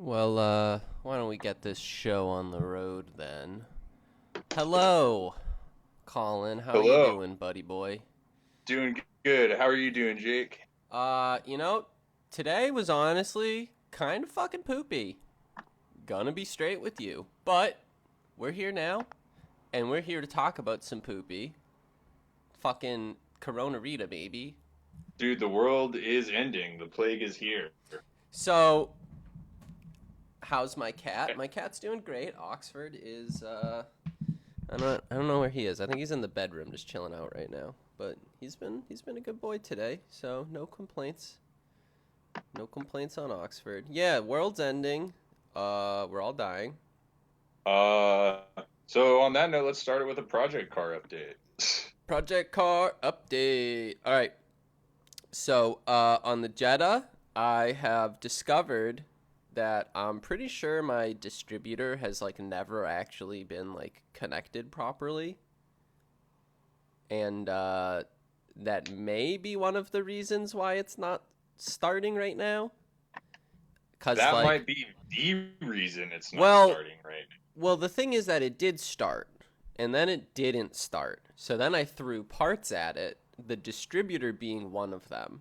Well, why don't we get this show on the road then? Hello, Colin. How you Hello. doing, buddy boy? Doing good. How are you doing, Jake? Uh, you know, today was honestly kind of fucking poopy. Gonna be straight with you. But we're here now, and we're here to talk about some poopy. Fucking Corona Rita, baby. Dude, the world is ending. The plague is here. So, how's my cat? My cat's doing great. Oxford is I don't know where he is. I think he's in the bedroom just chilling out right now. But he's been a good boy today, so no complaints. No complaints on Oxford. Yeah, world's ending. We're all dying. Uh, so on that note, let's start it with a project car update. Project car update. All right. So, on the Jetta, I have discovered that I'm pretty sure my distributor has like never actually been like connected properly. And that may be one of the reasons why it's not starting right now. Cause That like, might be the reason it's not well, starting right well, the thing is that it did start, and then it didn't start. So then I threw parts at it. The distributor being one of them.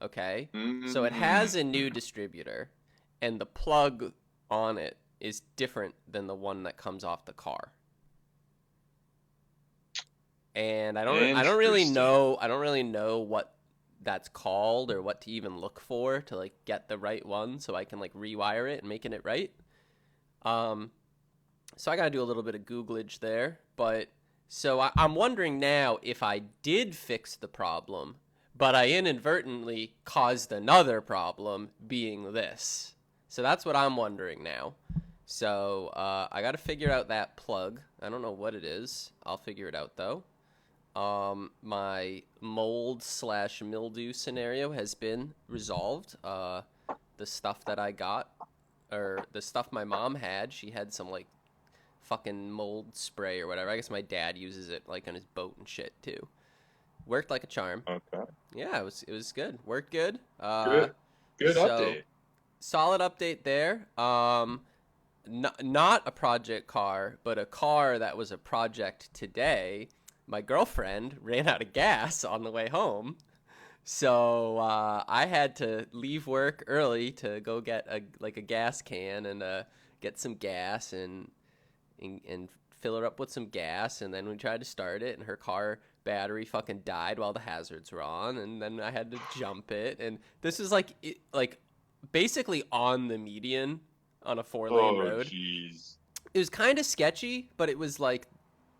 Okay, now. so it has a new distributor, and the plug on it is different than the one that comes off the car. And Interesting. I don't really know what that's called or what to even look for to like get the right one so I can like rewire it and making it right. Um so I got to do a little bit of googlage there, but I'm wondering now if I did fix the problem, but I inadvertently caused another problem being this. So that's what I'm wondering now. So I got to figure out that plug. I don't know what it is. I'll figure it out though. My mold slash mildew scenario has been resolved. The stuff that I got, or the stuff my mom had, she had some like fucking mold spray or whatever. I guess my dad uses it like on his boat and shit too. Worked like a charm. Okay. Yeah, it was good. Worked good. Good. Good So update. solid update there. Not a project car, but a car that was a project today. My girlfriend ran out of gas on the way home, so I had to leave work early to go get a gas can and get some gas and fill her up with some gas, and then we tried to start it, and her car battery fucking died while the hazards were on, and then I had to jump it, and this is like basically on the median on a 4 lane Oh, road. jeez. It was kind of sketchy, but it was like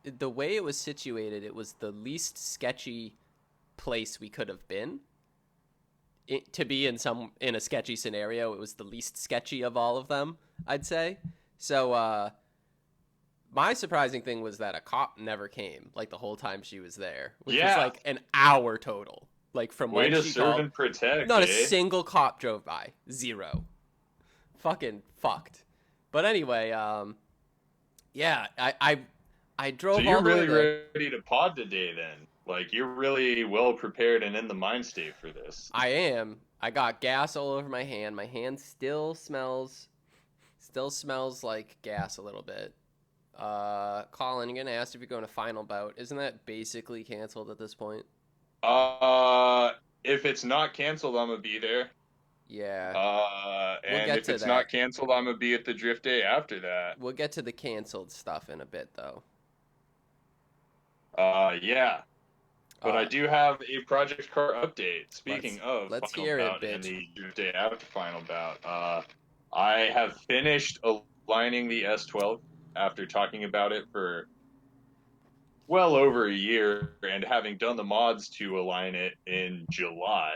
the way it was situated, it was the least sketchy place we could have been. To be in a sketchy scenario, it was the least sketchy of all of them, I'd say. So my surprising thing was that a cop never came like the whole time she was there, which was Yeah. like an hour total. Like from Way when to she serve called, and protect, not a eh? single cop drove by. Zero. Fucking fucked. But anyway, yeah, I So drove you're all the way really there. ready to pod today then. Like you're really well prepared and in the mind state for this. I am. I got gas all over my hand. My hand still smells like gas a little bit. Colin, you're gonna ask if you're going to final bout. Isn't that basically canceled at this point? Uh, if it's not canceled, I'm gonna be there. Yeah, we'll And get if to it's not that. canceled, I'm gonna be at the drift day after that. We'll get to the canceled stuff in a bit, though. Yeah. But I Uh, do have a project car update. let's Speaking of let's final hear it, bout and bitch. the drift day after final bout, I have finished aligning the S12 after talking about it for well over a year and having done the mods to align it in July.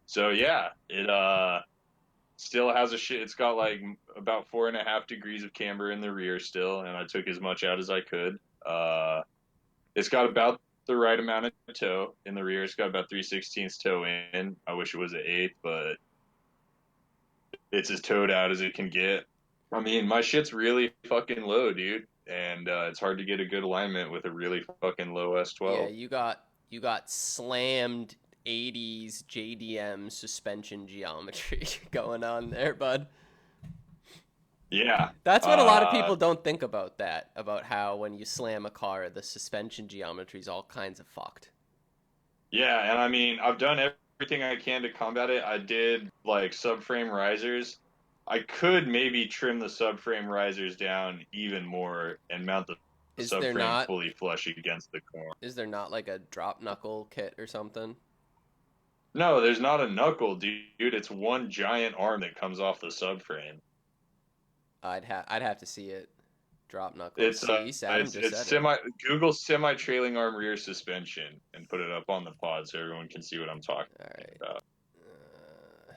So yeah, it still has a shit. It's got like about 4.5 degrees of camber in the rear still, and I took as much out as I could. It's got about the right amount of toe in the rear. It's got about 3/16 toe in. I wish it was an eighth, but it's as towed out as it can get. I mean, my shit's really fucking low, dude, and it's hard to get a good alignment with a really fucking low Yeah, S12. you got slammed 80s JDM suspension geometry going on there, bud. Yeah. That's what a lot of people don't think about that, about how when you slam a car, the suspension geometry is all kinds of fucked. Yeah, and I mean, I've done everything I can to combat it. I did like subframe risers. I could maybe trim the subframe risers down even more and mount the Is there subframe not fully flush against the core. is there not like a drop knuckle kit or something? No, there's not a knuckle, dude. It's one giant arm that comes off the subframe. I'd have to see it. Drop knuckles. It's See, Adam just it's said it. semi Google semi trailing arm rear suspension and put it up on the pod so everyone can see what I'm talking All right. about. Uh,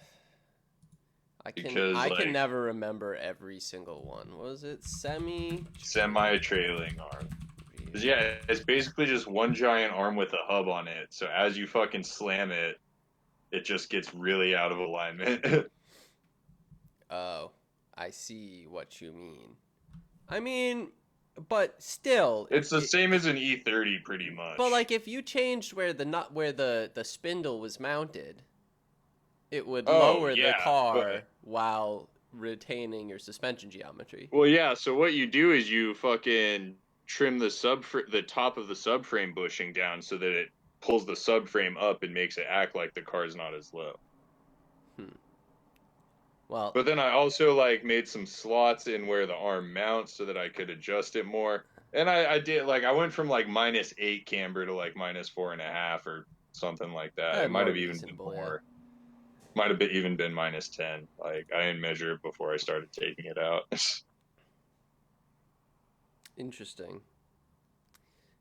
I can Because I can like never remember every single one. What was it? semi trailing arm. 'Cause, yeah, it's basically just one giant arm with a hub on it. So as you fucking slam it, it just gets really out of alignment. Oh, I see what you mean. I mean, but still, It's the same as an E30 pretty but much. like if you changed where the nut where the spindle was mounted, it would Oh, lower the yeah, but car while retaining your suspension geometry. well, yeah, so what you do is you fucking trim the top of the subframe bushing down so that it pulls the subframe up and makes it act like the car's not as low. Hmm. Well, But then I also like made some slots in where the arm mounts so that I could adjust it more. And I did like I went from like -8 camber to like -4.5 or something like that. It might more have even been reasonable, yeah. more. Might have been, even been -10. Like I didn't measure it before I started taking it out. Interesting.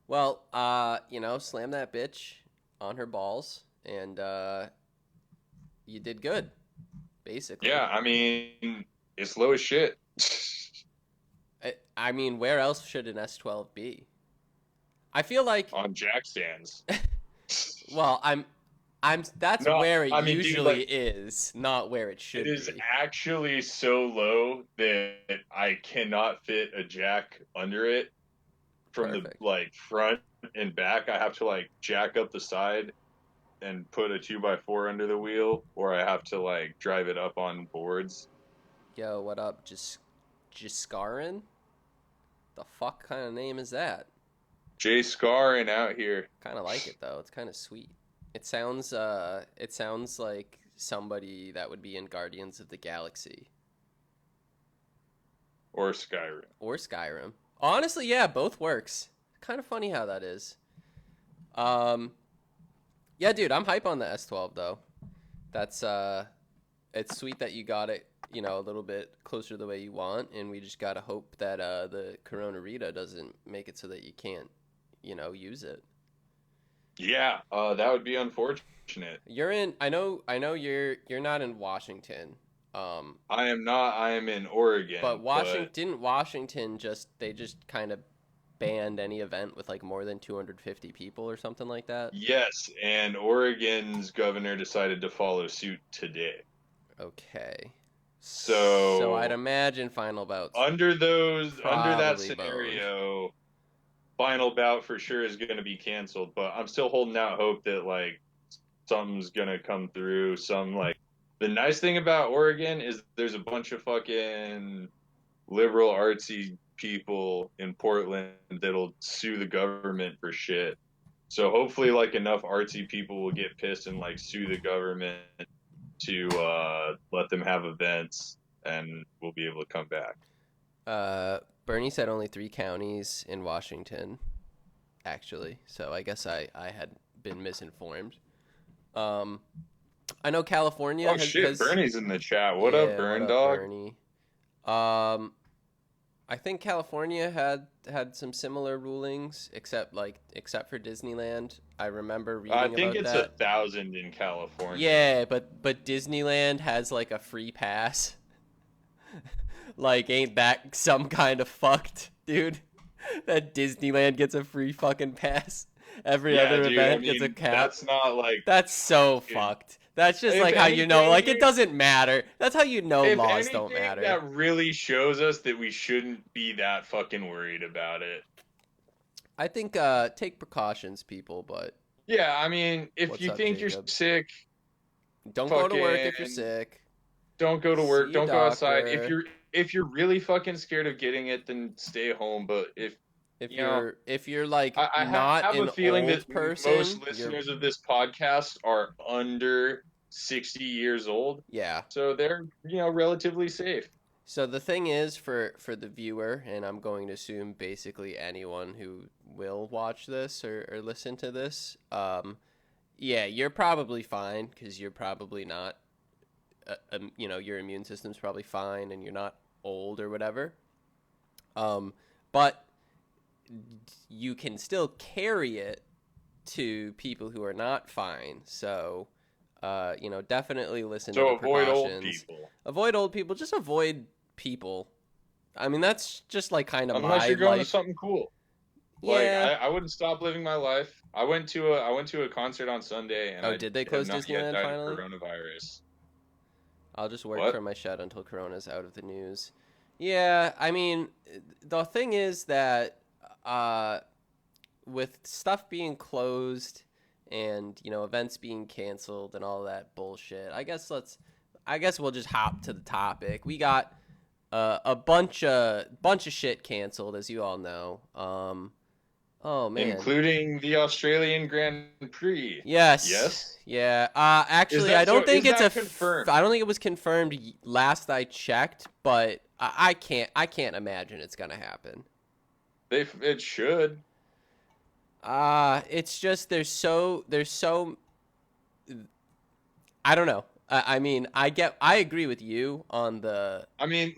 Well, slam that bitch on her balls, and you did good, basically. Yeah, I mean it's low as shit. I mean, where else should an S12 be? I feel like, On jack stands. well, that's No, where it I mean, dude, usually like is, not where it it should is be. actually so low that I cannot fit a jack under it from the Perfect. like front and back. I have to like jack up the side and put a 2x4 under the wheel, or I have to like drive it up on boards. Yo, what up? Just scarring? The fuck kind of name is that? Jay Scar and out here, Kind of like it though. It's kind of sweet. It sounds like somebody that would be in Guardians of the Galaxy or Skyrim. or Skyrim. Honestly, yeah, both works. Kind of funny how that is. Um, yeah, dude, I'm hype on the S12 though. That's it's sweet that you got it, a little bit closer to the way you want, and we just gotta hope that the Corona Rita doesn't make it so that you can't, use it. Yeah, that would be unfortunate. You're in. I know you're not in Washington. I am not. I am in Oregon, But but Washington just kind of banned any event with like more than 250 people or something like that. yes, and Oregon's governor decided to follow suit today. Okay. So I'd So imagine final bouts under that probably boned. scenario, final bout for sure is going to be canceled. But I'm still holding out hope that like something's going to come through. Some like the nice thing about Oregon is there's a bunch of fucking liberal artsy people in Portland that'll sue the government for shit. So hopefully, like enough artsy people will get pissed and like sue the government to let them have events, and we'll be able to come back. Bernie said only 3 counties in Washington, actually. So I guess I had been misinformed. Um, I know California Oh has shit, has Bernie's in the chat. What up, yeah. What Burn up, Dog? Bernie? Um, I think California had some similar rulings, except for Disneyland. I remember I reading think about it's that. 1,000 in California. Yeah, but Disneyland has like a free pass. Like, ain't that some kind of fucked, dude? That Disneyland gets a free fucking pass. Every Yeah, other dude. I event gets a mean, cap. that's not like That's so fucking. fucked. That's just If like how you know, anything, like it dude, doesn't matter. That's how you know if laws don't anything, matter. that really shows us that we shouldn't be that fucking worried about it. I think take precautions, people, but Yeah, I mean, if what's you up, think you're Jacob? sick, Don't go to work if you're fucking sick. don't go to work, See a don't go outside. If doctor. you're if you're really fucking scared of getting it, then stay home. But if If you know, you're like I not have a an feeling that old most person, you're listeners of this podcast are under 60 years old, yeah. so they're relatively safe. So the thing is for the viewer, and I'm going to assume basically anyone who will watch this or listen to this, yeah, you're probably fine because you're probably not, your immune system's probably fine and you're not old or whatever. But you can still carry it to people who are not fine. So, definitely listen to So the avoid old precautions. people Avoid old people. Just avoid people. I mean, that's just like kind of unless my you're going to life. something cool. Like Yeah. I wouldn't stop living my life. I went to a concert on Sunday, and Oh, I did they have close not yet Disneyland died of finally? coronavirus. I'll just work What? from my shed until Corona's out of the news. Yeah, I mean, the thing is that uh, with stuff being closed and events being canceled and all that bullshit, I guess we'll just hop to the topic. We got a bunch of shit canceled, as you all know. Oh man. Including the Australian Grand Prix. Yes. Yes? Yeah. Actually, I don't think Is it's that confirmed? I don't think it was confirmed last I checked, but I can't imagine it's gonna happen. It should. It's just there's so I don't know. I mean, I agree with you on the I mean,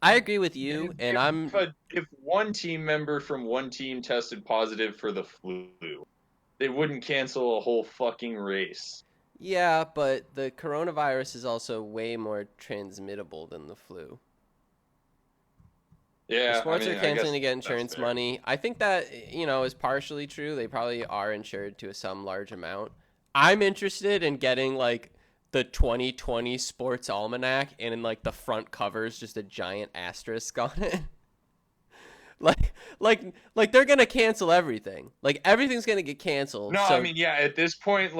I agree with you, and if one team member from one team tested positive for the flu, they wouldn't cancel a whole fucking race. yeah, but the coronavirus is also way more transmittable than the flu. The Yeah, I sports are mean, I canceling guess to get that's insurance fair. money. I think that is partially true. They probably are insured to some large amount. I'm interested in getting like the 2020 sports almanac, and in like the front cover is just a giant asterisk on it. like they're gonna cancel everything. Like everything's gonna get canceled. No, I So mean, yeah, at this point,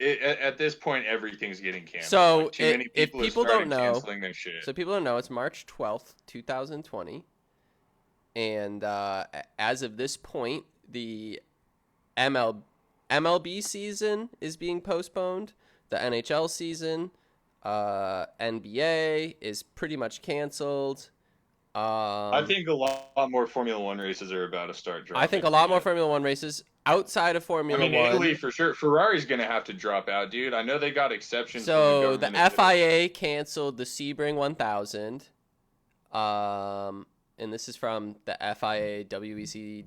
at this point, everything's getting canceled. Like, so too many if people have people don't started know, canceling their shit. so people don't know, it's March 12th, 2020. And as of this point, the MLB season is being postponed. The NHL season, NBA is pretty much canceled. I think a lot more Formula One races are about to start I think dropping. a lot more Yeah. Formula One races outside of I Formula mean, Italy One. for sure. Ferrari's going to have to drop out, dude. I know they got exceptions from the So the government of Italy. FIA canceled the Sebring 1000. And this is from the FIAWEC.com.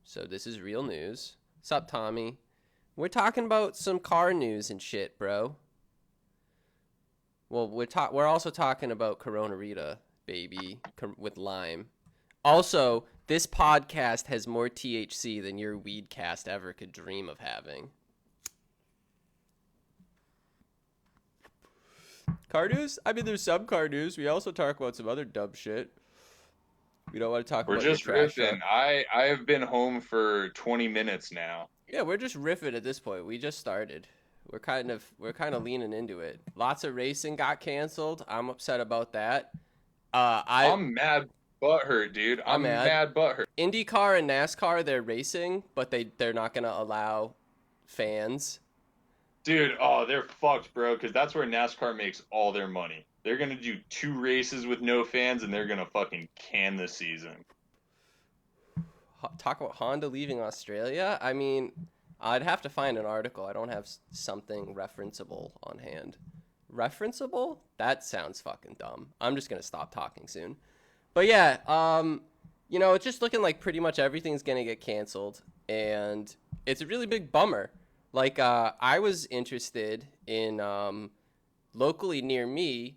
So this is real news. What's up, Tommy? We're talking about some car news and shit, bro. Well, we're also talking about Corona Rita, baby, with lime. Also, this podcast has more THC than your weed cast ever could dream of having. Car news? I mean, there's some car news. We also talk about some other dumb shit. We don't want to talk We're about your just trash truck. riffing. I have been home for 20 minutes now. Yeah, we're just riffing at this point. We just started. We're kind of leaning into it. Lots of racing got canceled. I'm upset about that. I'm mad butthurt, dude. I'm I'm mad. mad butthurt. IndyCar and NASCAR, they're racing, but they're not gonna allow fans. Dude, oh, they're fucked, bro, because that's where NASCAR makes all their money. They're going to do 2 races with no fans, and they're going to fucking can the season. Talk about Honda leaving Australia. I mean, I'd have to find an article. I don't have something referenceable on hand. Referenceable? That sounds fucking dumb. I'm just gonna stop talking soon. But yeah, it's just looking like pretty much everything's gonna get canceled, and it's a really big bummer. Like, I was interested in locally near me,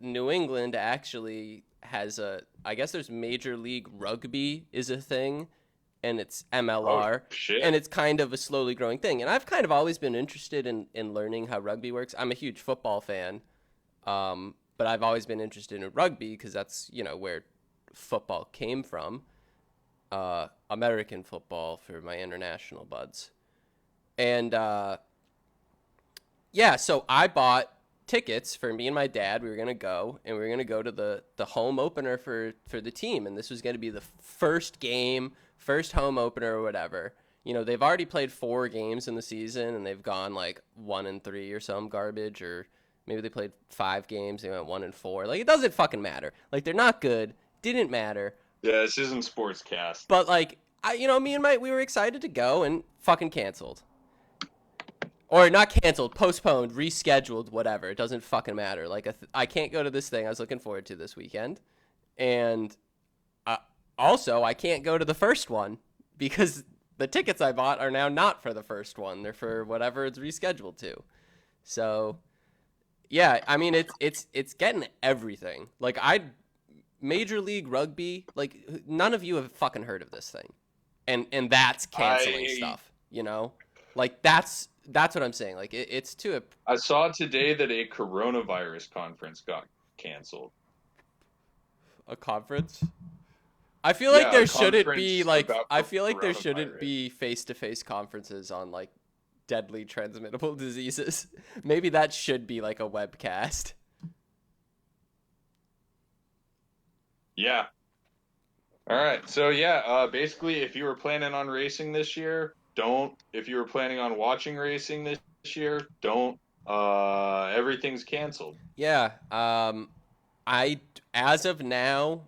New England actually has I guess there's Major League Rugby is a thing, and it's MLR, Oh, shit. and it's kind of a slowly growing thing. And I've kind of always been interested in learning how rugby works. I'm a huge football fan, but I've always been interested in rugby because that's, where football came from, American football for my international buds. And, yeah, so I bought tickets for me and my dad. We were gonna go, and we were gonna go to the home opener for the team, and this was gonna be the first game, first home opener or whatever. You know, they've already played 4 games in the season, and they've gone like 1-3 or some garbage, or maybe they played 5 games, they went 1-4. Like, it doesn't fucking matter. Like, they're not good. Didn't matter. Yeah, this isn't Sportscast. But like, me and we were excited to go, and fucking canceled. Or not canceled, postponed, rescheduled, whatever. It doesn't fucking matter. Like, I can't go to this thing I was looking forward to this weekend. And also, I can't go to the first one because the tickets I bought are now not for the first one. They're for whatever it's rescheduled to. So, yeah, I mean, it's getting everything. Like, Major League Rugby, like, none of you have fucking heard of this thing. And that's canceling stuff, you know? Like, that's what I'm saying. Like, it's to a... I saw today that a coronavirus conference got canceled. A conference? I feel like there shouldn't be, like... I feel like there shouldn't be face-to-face conferences on, like, deadly transmittable diseases. Maybe that should be, like, a webcast. Yeah. All right. So, yeah, basically, if you were planning on racing this year, don't. If you were planning on watching racing this year, don't. Everything's canceled. Yeah. As of now,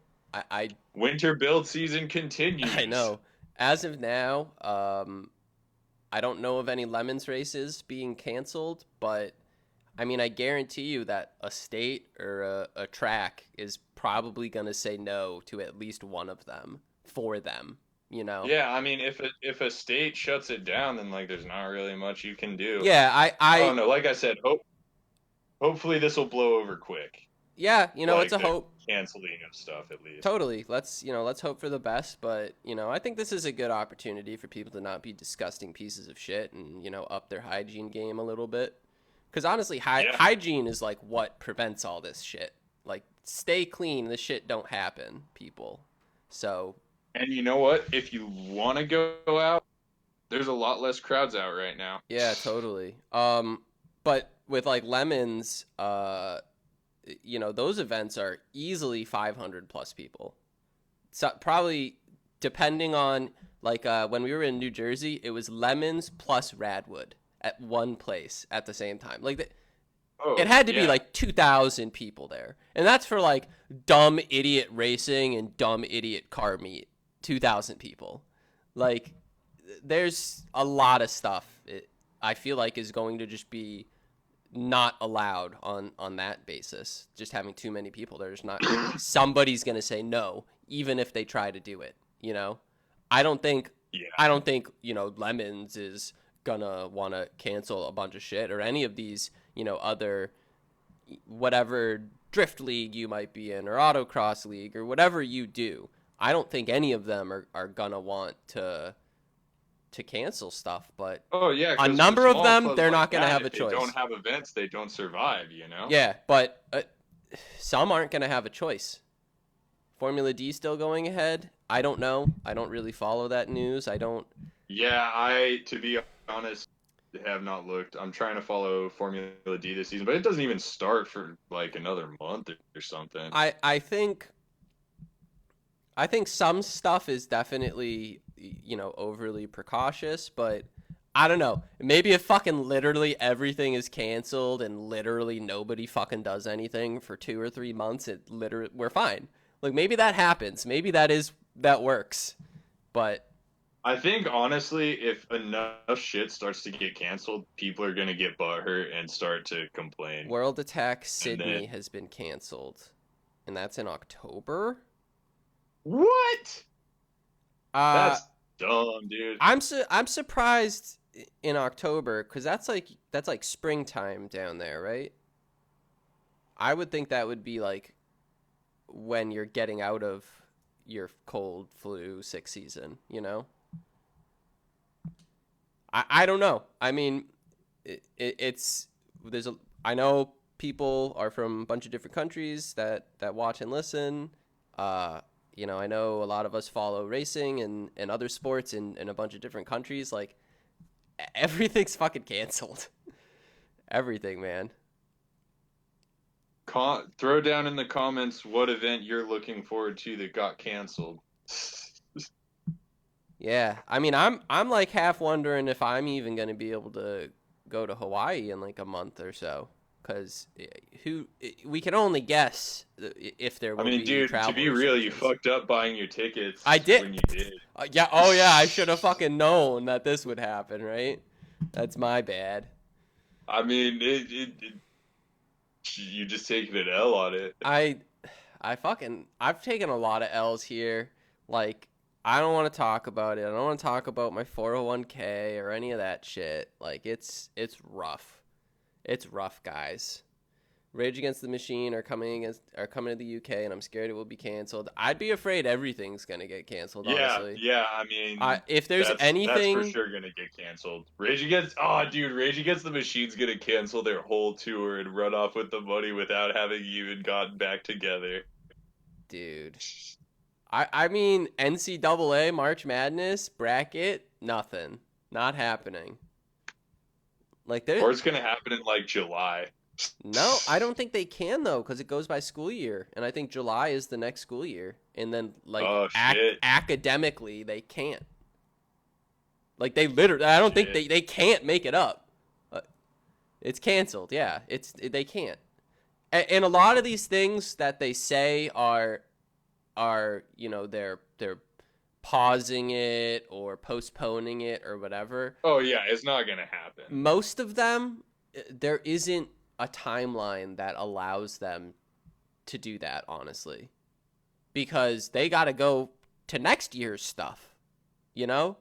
winter build season continues. I know. As of now, I don't know of any Lemons races being canceled, but I mean, I guarantee you that a state or a track is probably going to say no to at least one of them for them, you know? Yeah, I mean, if a state shuts it down, then, like, there's not really much you can do. Yeah, I don't know. Like I said, hopefully this will blow over quick. Yeah, you know, like it's a hope. Canceling of stuff, at least. Totally. Let's hope for the best, but, you know, I think this is a good opportunity for people to not be disgusting pieces of shit and, you know, up their hygiene game a little bit. Because honestly, hygiene is, like, what prevents all this shit. Like, stay clean, this shit don't happen, people. So. And you know what? If you want to go out, there's a lot less crowds out right now. Yeah, totally. But with, like, Lemons, you know, those events are easily 500 plus people. So probably, depending on, like, when we were in New Jersey, it was Lemons plus Radwood at one place at the same time. Like, it had to be like 2,000 people there. And that's for, like, dumb idiot racing and dumb idiot car meet. 2,000 people. Like, there's a lot of stuff I feel like is going to just be not allowed on that basis. Just having too many people, there's not... somebody's going to say no, even if they try to do it, you know? I don't think, you know, Lemons is gonna want to cancel a bunch of shit, or any of these, you know, other, whatever drift league you might be in, or autocross league, or whatever you do. I don't think any of them are gonna want to cancel stuff, but a number of them, they're not gonna have a choice. If they don't have events, they don't survive, you know? Yeah, but some aren't gonna have a choice. Formula D still going ahead? I don't know. I don't really follow that news. Yeah, to be honest, have not looked. I'm trying to follow Formula D this season, but it doesn't even start for like another month or something. I think some stuff is definitely, you know, overly precautious, but I don't know. Maybe if fucking literally everything is canceled and literally nobody fucking does anything for 2 or 3 months, we're fine. Like, maybe that happens. Maybe that works. But I think, honestly, if enough shit starts to get canceled, people are going to get butthurt and start to complain. World Attack Sydney has been canceled. And that's in October? What? That's dumb, dude. I'm surprised in October, because that's like springtime down there, right? I would think that would be like when you're getting out of your cold flu sick season, you know? I don't know. I mean, I know people are from a bunch of different countries that watch and listen. You know, I know a lot of us follow racing and other sports in a bunch of different countries. Like, everything's fucking canceled. Everything, man. Throw down in the comments what event you're looking forward to that got canceled. Yeah, I mean, I'm like half wondering if I'm even gonna be able to go to Hawaii in like a month or so, because we can only guess if there I will mean, be dude, to travel be real, you restrictions. fucked up buying your I tickets did. when you did. Yeah. Oh yeah. I should have fucking known that this would happen, right? That's my bad. I mean, you just taking an L on it. I I've taken a lot of L's here. Like, I don't want to talk about it. I don't want to talk about my 401k or any of that shit. Like, it's rough. It's rough, guys. Rage Against the Machine are coming to the UK, and I'm scared it will be canceled. I'd be afraid everything's gonna get canceled, honestly. Yeah. I mean, If there's that's for anything, sure gonna get canceled. Rage Against the Machine's gonna cancel their whole tour and run off with the money without having even gotten back together. dude. I mean, NCAA March Madness bracket, nothing, not happening. Like, Or it's gonna happen in like July. no, I don't think they can though, because it goes by school year, and I think July is the next school year, and then like Oh shit. academically they can't. Like, they literally, I don't think they can't make it up. It's canceled. Yeah, they can't. And a lot of these things that they say are they're pausing it or postponing it or whatever. Oh yeah, it's not gonna happen. Most of them, there isn't a timeline that allows them to do that, honestly, because they got to go to next year's stuff, you know?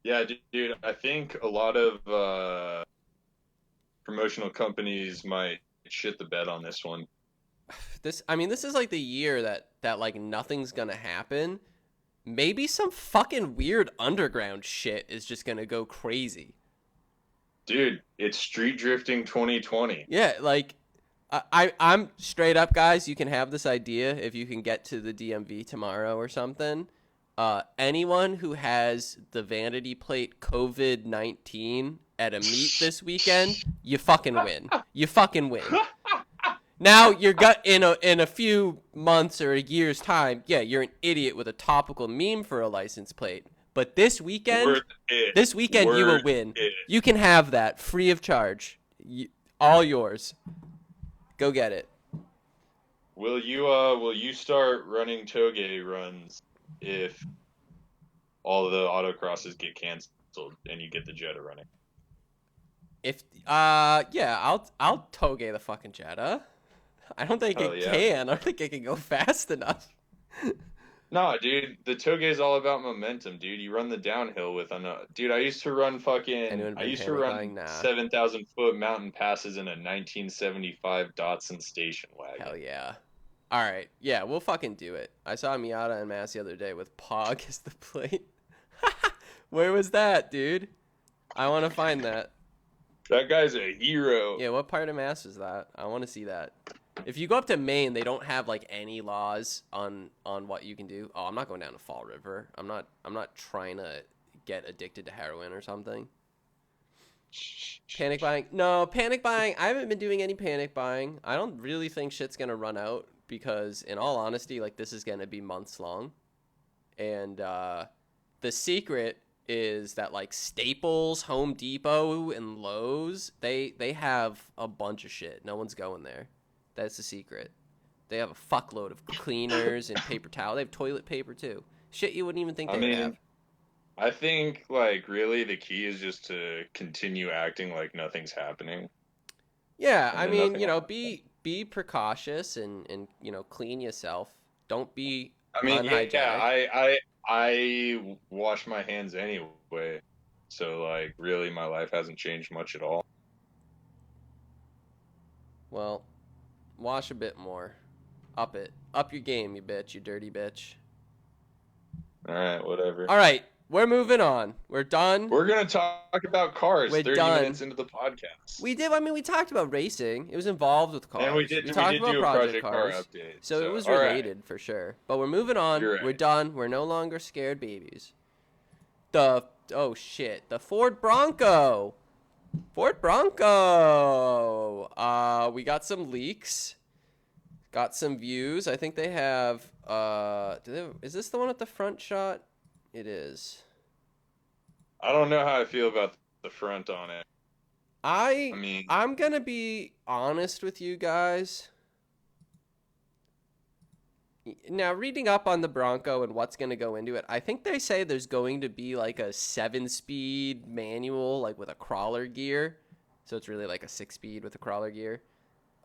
Yeah, dude, I think a lot of promotional companies might shit the bed on this one. This is like the year that like nothing's gonna happen. Maybe some fucking weird underground shit is just gonna go crazy. Dude, it's Street Drifting 2020. Yeah, like I'm straight up, guys. You can have this idea if you can get to the DMV tomorrow or something. Anyone who has the vanity plate COVID-19 at a meet this weekend, you fucking win. You fucking win. Now you're in a few months or a year's time, yeah, you're an idiot with a topical meme for a license plate. But this weekend, you will win. You can have that free of charge. All yours. Go get it. Will you start running toge runs if all the autocrosses get canceled and you get the Jetta running? Yeah, I'll toge the fucking Jetta. I don't think it can. I don't think it can go fast enough. No, dude, the toge is all about momentum, dude. You run the downhill with dude, I used to run 7,000 foot mountain passes in a 1975 Datsun station wagon. Hell yeah. All right. Yeah, we'll fucking do it. I saw Miata and Mass the other day with Pog as the plate. Where was that, dude? I want to find that. That guy's a hero. Yeah, what part of Mass is that? I want to see that. If you go up to Maine, they don't have like any laws on what you can do. Oh, I'm not going down to Fall River. I'm not trying to get addicted to heroin or something. Panic buying? No, panic buying. I haven't been doing any panic buying. I don't really think shit's gonna run out because, in all honesty, like, this is gonna be months long. And the secret is that like Staples, Home Depot, and Lowe's, they have a bunch of shit. No one's going there. That's the secret. They have a fuckload of cleaners and paper towel. They have toilet paper too. Shit you wouldn't even think they would have. I think, like, really the key is just to continue acting like nothing's happening. Yeah, I mean, be precautious and clean yourself. Don't be unhygienic. Yeah, I wash my hands anyway. So, like, really my life hasn't changed much at all. Well, wash a bit more. Up it. Up your game, you bitch, you dirty bitch. All right, whatever. All right, we're moving on. We're done. We're going to talk about cars 30 minutes into the podcast. We did. I mean, we talked about racing. It was involved with cars. And we talked about do a Project Cars. Car update. So it was related for sure. But we're moving on. Right. We're done. We're no longer scared babies. The Ford Bronco. Ford Bronco. We got some leaks. Got some views. I think they have. Is this the one at the front shot? It is. I don't know how I feel about the front on it. I I mean, I'm gonna be honest with you guys. Now, reading up on the Bronco and what's going to go into it, I think they say there's going to be like a 7-speed manual, like with a crawler gear. So it's really like a 6-speed with a crawler gear.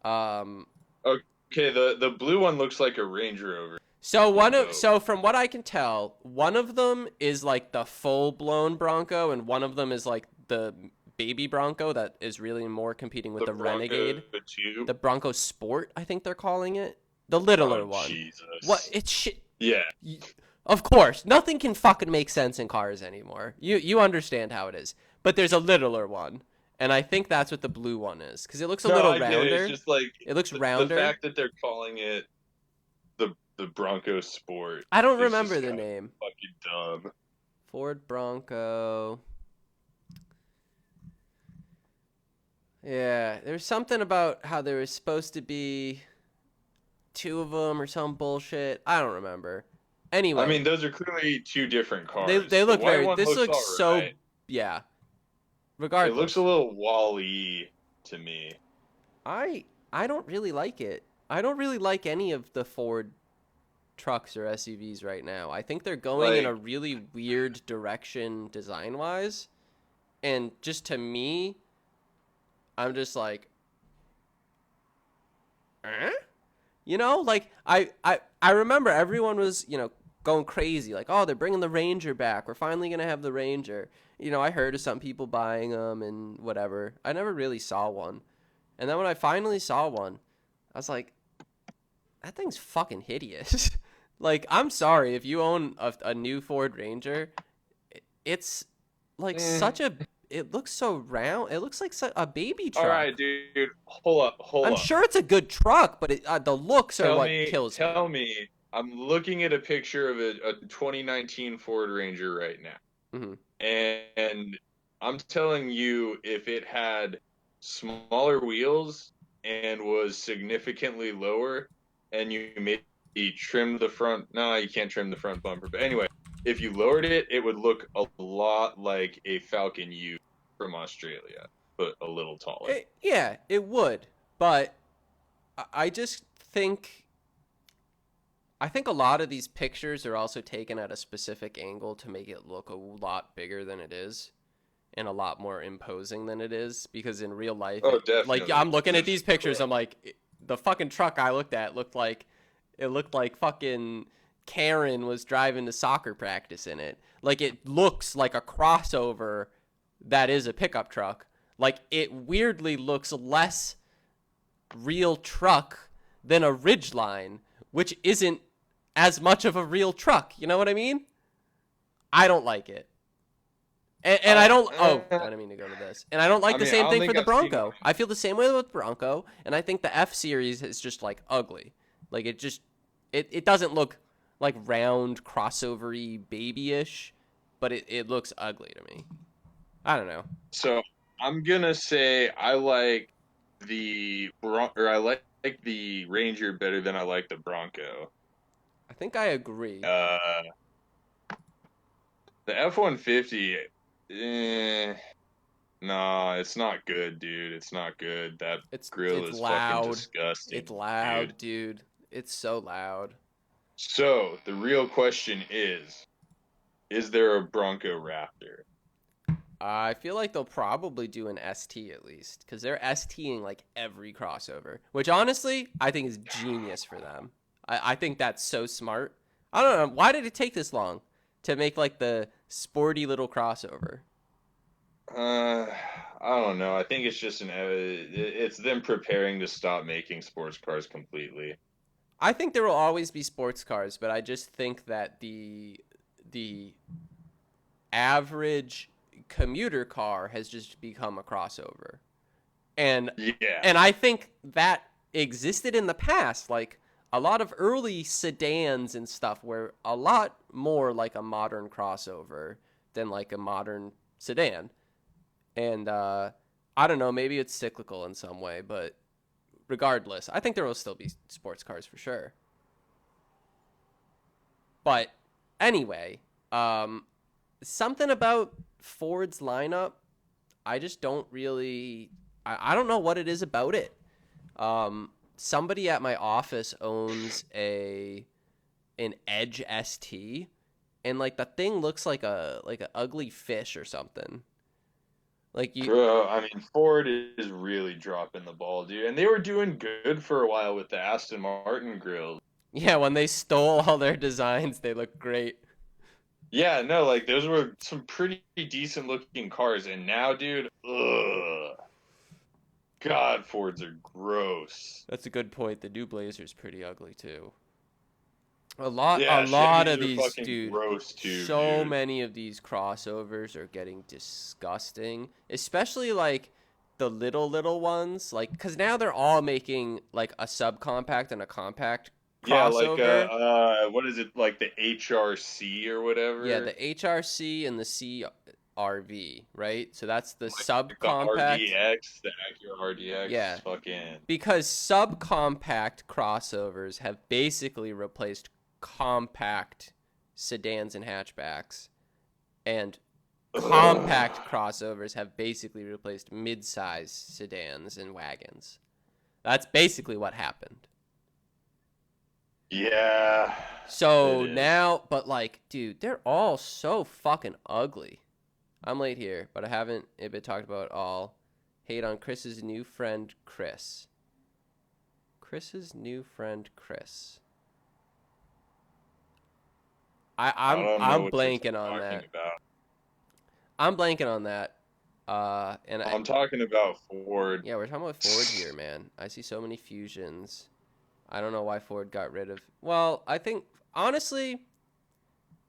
Um, okay, the blue one looks like a Range Rover. so from what I can tell, one of them is like the full blown Bronco, and one of them is like the baby Bronco that is really more competing with The the Bronco Renegade, 2. the Bronco Sport, I think they're calling it, the Oh littler one. What Jesus. it's shit. Yeah. Of course, nothing can fucking make sense in cars anymore. You understand how it is. But there's a littler one, and I think that's what the blue one is because it looks a No, little I get it. It's rounder. just like It looks the rounder. fact that they're calling it the Bronco Sport I don't is remember just the kind of name. fucking dumb. Ford Bronco. Yeah, there's something about how there was supposed to be two of them or some bullshit. I don't remember. I Anyway, mean, those are clearly two different they cars. The look white very. one This looks looks all so. right. Yeah. It looks a Regardless. little Wall-E to me. I don't really like it. I don't really like any of the Ford trucks or SUVs right now. I think they're going in a Like, really weird direction design wise. And just to me, I'm just like, eh? You know, like I remember everyone was, going crazy like, "Oh, they're bringing the Ranger back. We're finally going to have the Ranger." I heard of some people buying them and whatever. I never really saw one. And then when I finally saw one, I was like, that thing's fucking hideous. Like, I'm sorry if you own a new Ford Ranger. It's like eh. such a. It looks so round. It looks like a baby All right, truck. dude. Hold up, hold I'm up. sure it's a good truck, but the looks are Tell what me, kills me. tell me. I'm looking at a picture of a 2019 Ford Ranger right now. Hmm. And I'm telling you, if it had smaller wheels and was significantly lower, and you maybe trimmed the front, no, you can't trim the front bumper. But anyway, if you lowered it, it would look a lot like a Falcon U from Australia, but a little taller. Yeah, it would, but I just think I think a lot of these pictures are also taken at a specific angle to make it look a lot bigger than it is and a lot more imposing than it is because in real life Oh, like definitely. I'm looking at Just these pictures, correct. I'm like, the fucking truck I looked at looked like fucking Karen was driving to soccer practice in it. Like, it looks like a crossover that is a pickup truck. Like, it weirdly looks less real truck than a Ridgeline, which isn't as much of a real truck. You know what I mean? I don't like it. And I I, don't. Oh, I eh, don't mean to go to this. And I don't like I the mean, I same don't thing for think the I've seen one. Bronco. I feel the same way with Bronco, and I think the F series is just like ugly. Like, it doesn't look like round crossovery babyish, but it looks ugly to me. I don't know. So I'm gonna say I like I like the Ranger better than I like the Bronco. I think I agree. Uh, the F-150, eh, nah, it's not good, dude. It's not good. That grill It's is fucking loud. disgusting, It's dude. loud, dude. It's so loud. So the real question is there a Bronco Raptor? I feel like they'll probably do an ST at least because they're STing like every crossover, which honestly I think is genius for them. I think that's so smart. I don't know why did it take this long to make like the sporty little crossover. Uh, I don't know. I think it's just it's them preparing to stop making sports cars completely. I think there will always be sports cars, but I just think that the average commuter car has just become a crossover. and Yeah. and I think that existed in the past. Like, a lot of early sedans and stuff were a lot more like a modern crossover than like a modern sedan. And I don't know, maybe it's cyclical in some way, but regardless, I think there will still be sports cars for sure. But anyway, something about Ford's lineup, I just don't really. I don't know what it is about it. Somebody at my office owns an Edge ST, and like the thing looks like an ugly fish or something. Like you, Bro, I mean, Ford is really dropping the ball, dude. And they were doing good for a while with the Aston Martin grills. yeah. When they stole all their designs, they look great. Yeah, no, like those were some pretty decent looking cars. And now, dude, ugh. God, Fords are gross. That's a good point. The new Blazer's pretty ugly too. A Yeah, lot of Chevys are these, fucking dude. gross too, So dude. many of these crossovers are getting disgusting, especially like the little ones. Like, cause now they're all making like a subcompact and a compact Yeah, like crossover. what is it, like the HRC or Yeah, whatever? the HRC and the CRV, right? So that's the Like the subcompact. RDX, the Acura Yeah, RDX, fucking. because subcompact crossovers have basically replaced compact sedans and hatchbacks, and compact Ugh. crossovers have basically replaced mid-size sedans and wagons. That's basically what happened. Yeah, it So is. now, but like, dude, they're all so fucking ugly. I'm late here, but I haven't been talked about at all. Hate on Chris's new friend, Chris. Chris's new friend, Chris. I, I I'm don't know I'm what you're blanking on talking that. about. I'm blanking on that. And I I'm talking about Ford. Yeah, we're talking about Ford here, man. I see so many fusions. I don't know why Ford got rid of. Well, I think honestly,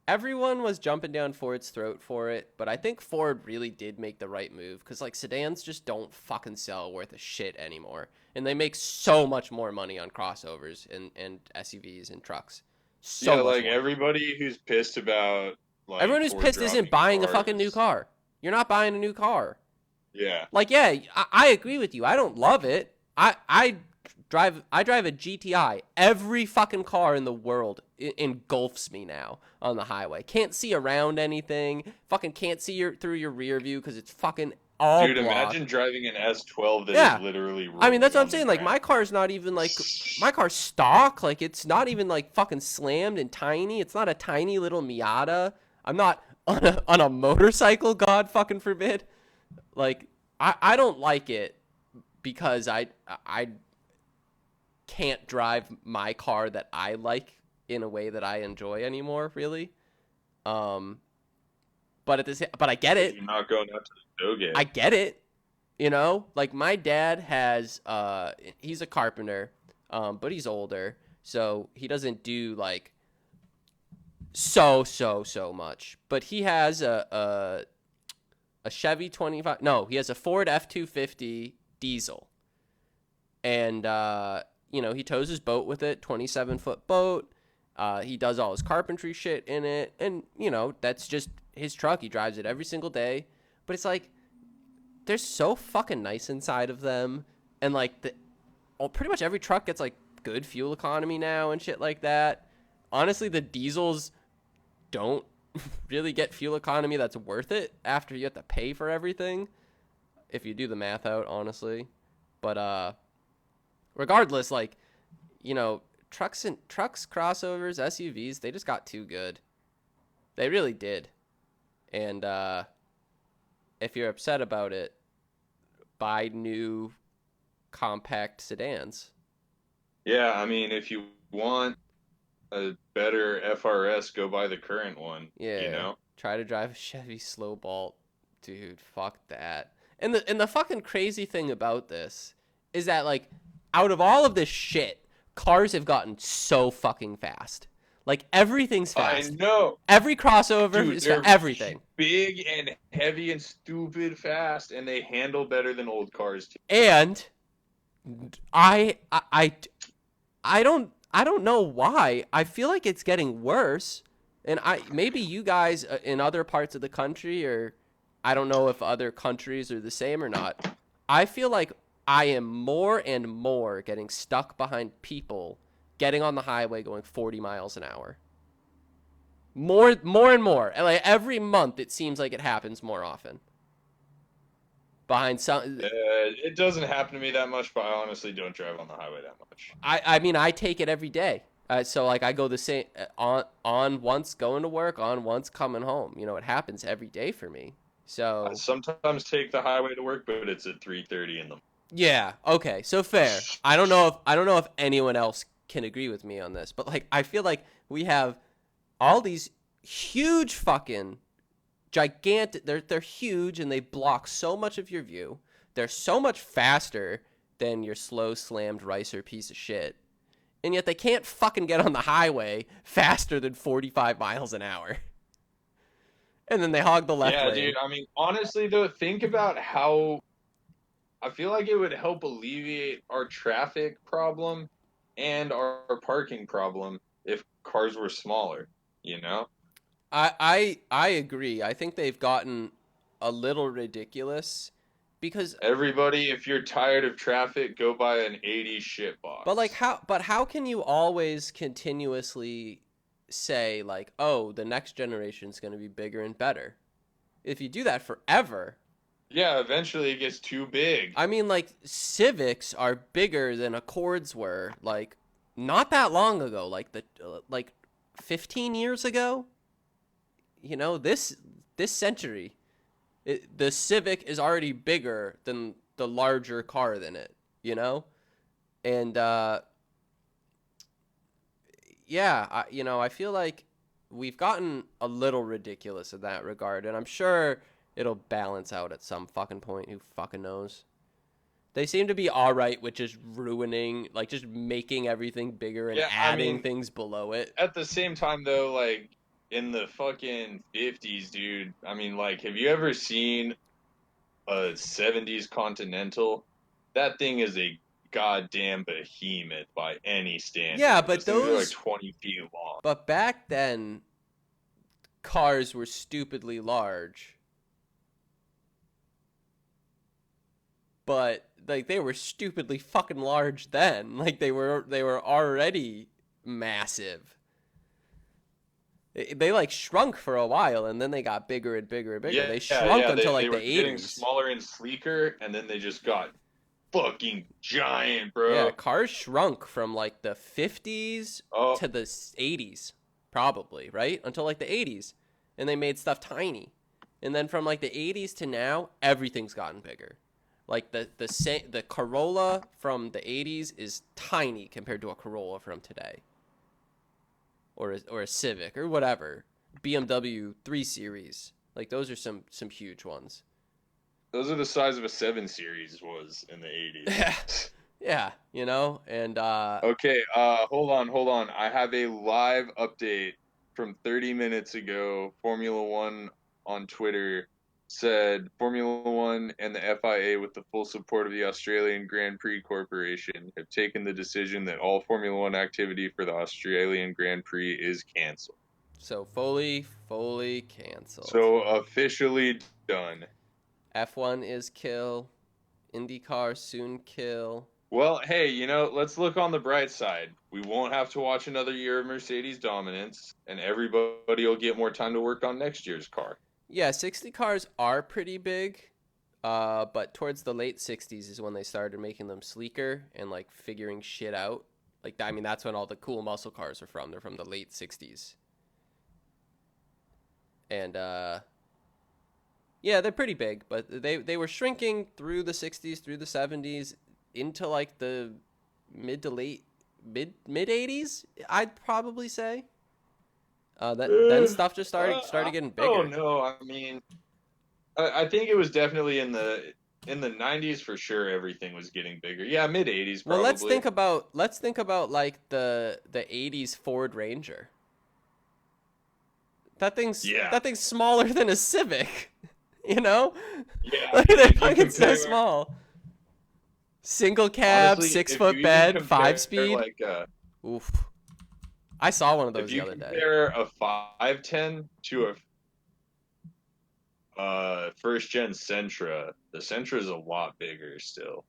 everyone was jumping down Ford's throat for it, but I think Ford really did make the right move because like sedans just don't fucking sell worth a shit anymore, and they make so much more money on crossovers and SUVs and trucks, so Yeah, much like more. everybody who's pissed about like Everyone who's Ford pissed isn't dropping buying a fucking new cars. car. You're not buying a new car. Yeah. Like, yeah, I agree with you. I don't love it. I drive a GTI. Every fucking car in the world engulfs me now on the highway. Can't see around anything. Fucking can't see through your rear view because it's fucking all Dude, blocked. imagine driving an S12 that is Yeah, literally I mean that's rolling what I'm on the saying. Like ground. my car's not even like my car's stock. Like it's not even like fucking slammed and tiny. It's not a tiny little Miata. I'm not on a motorcycle. God fucking forbid. Like I don't like it because I can't drive my car that I like in a way that I enjoy anymore, really. Um, but but I get Because it. you're not going up to the I Doge. get it. You know, like my dad has he's a carpenter, but he's older, so he doesn't do like so much. But he has a Chevy 25. No, he has a Ford F-250 diesel, and he tows his boat with it, 27-foot boat. He does all his carpentry shit in it, and that's just his truck. He drives it every single day. But it's like they're so fucking nice inside of them, and like pretty much every truck gets like good fuel economy now and shit like that. Honestly, the diesels don't really get fuel economy that's worth it after you have to pay for everything if you do the math out, honestly. But regardless, like trucks, crossovers, SUVs, they just got too good. They really did. And if you're upset about it, buy new compact sedans. Yeah, I mean, if you want a better FRS, go buy the current one, you Yeah, know? try to drive a Chevy Slow Bolt, dude. Fuck that. And the fucking crazy thing about this is that like out of all of this shit, cars have gotten so fucking fast. Like everything's I fast. know. Every crossover Dude, is fast. they're Everything. big and heavy and stupid fast, and they handle better than old cars, too. And I don't know why. I feel like it's getting worse. And maybe you guys in other parts of the country, or I don't know if other countries are the same or not. I feel like I am more and more getting stuck behind people getting on the highway going 40 miles an hour. More and more. And like every month it seems like it happens more often. Behind some It doesn't happen to me that much, but I honestly don't drive on the highway that much. I mean I take it every day. So like I go the same on once going to work, on once coming home. You know, it happens every day for me. I So sometimes take the highway to work, but it's at 3:30 in the yeah, okay. So fair. I don't know if anyone else can agree with me on this, but like I feel like we have all these huge fucking gigantic they're huge and they block so much of your view. They're so much faster than your slow slammed ricer piece of shit. And yet they can't fucking get on the highway faster than 45 miles an hour. And then they hog the left Yeah, lane. dude. I mean, honestly, though, think about how I feel like it would help alleviate our traffic problem and our parking problem if cars were smaller, you know? I agree. I think they've gotten a little ridiculous because Everybody, if you're tired of traffic, go buy an 80 shit box. but how can you always continuously say like, "Oh, the next generation's going to be bigger and better." If you do that forever, Yeah, eventually it gets too big. I mean like Civics are bigger than Accords were like not that long ago, like the like 15 years ago. You know, this century the Civic is already bigger than the larger car than it, you know? And yeah, I feel like we've gotten a little ridiculous in that regard, and I'm sure it'll balance out at some fucking point. Who fucking knows? They seem to be all right with just ruining, like just making everything bigger and Yeah, I adding mean, things below it. at the same time, though, like in the fucking 50s, dude, I mean, like, have you ever seen a 70s Continental? That thing is a goddamn behemoth by any Yeah, standard. but Those things are like those, 20 feet long. but back then, cars were stupidly large. But like they were stupidly fucking large then. Like they were already massive. They like shrunk for a while and then they got bigger and bigger and bigger. Yeah, They shrunk yeah, until they like the were getting 80s. smaller and sleeker, and then they just got fucking giant, Yeah, bro. cars shrunk from like the 50s Oh, to the 80s probably, right? Until like the 80s. And they made stuff tiny. And then from like the 80s to now, everything's gotten bigger. Like the Corolla from the 80s is tiny compared to a Corolla from today. Or a Civic or whatever. BMW 3 Series. Like those are some huge ones. those are the size of a 7 Series was in the 80s. Yeah, and Okay, hold on. I have a live update from 30 minutes ago. Formula One on Twitter said Formula One and the FIA, with the full support of the Australian Grand Prix Corporation, have taken the decision that all Formula One activity for the Australian Grand Prix is cancelled. so fully canceled. So officially done. F1 is kill. IndyCar soon kill. Well, hey, let's look on the bright side. We won't have to watch another year of Mercedes dominance, and everybody will get more time to work on next year's car. Yeah, 60 cars are pretty big. But towards the late 60s is when they started making them sleeker and like figuring shit out. Like I mean that's when all the cool muscle cars are from. They're from the late 60s. And yeah, they're pretty big, but they were shrinking through the 60s, through the 70s into like the mid to late mid 80s, I'd probably say. Then stuff just started getting bigger. Oh no, I mean, I think it was definitely in the 90s for sure. Everything was getting bigger. Yeah, mid 80s Well, probably. let's think about like the 80s Ford Ranger. That thing's smaller than a Civic, you know? Yeah, Like they're if you fucking so compare- small. Single cab, honestly, if 6-foot you bed, even 5-speed. Like, Oof. I saw one of those if the you other day. compare a 510 to First gen Sentra. The Sentra is a lot bigger still.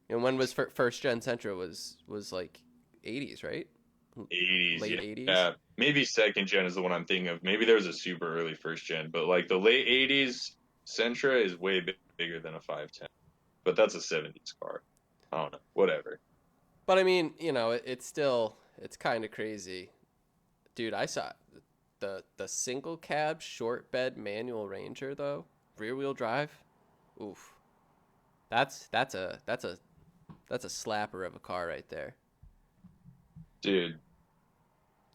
And when was first gen Sentra was like 80s, right? 80s, Late 80s. yeah. Maybe second gen is the one I'm thinking of. Maybe there was a super early first gen, but like the late 80s Sentra is way bigger than a 510. But that's a 70s car. I don't know. Whatever. But I mean, it's still it's kind of crazy, dude. I saw the single cab short bed manual Ranger though, rear wheel drive. Oof, that's a slapper of a car right there. Dude,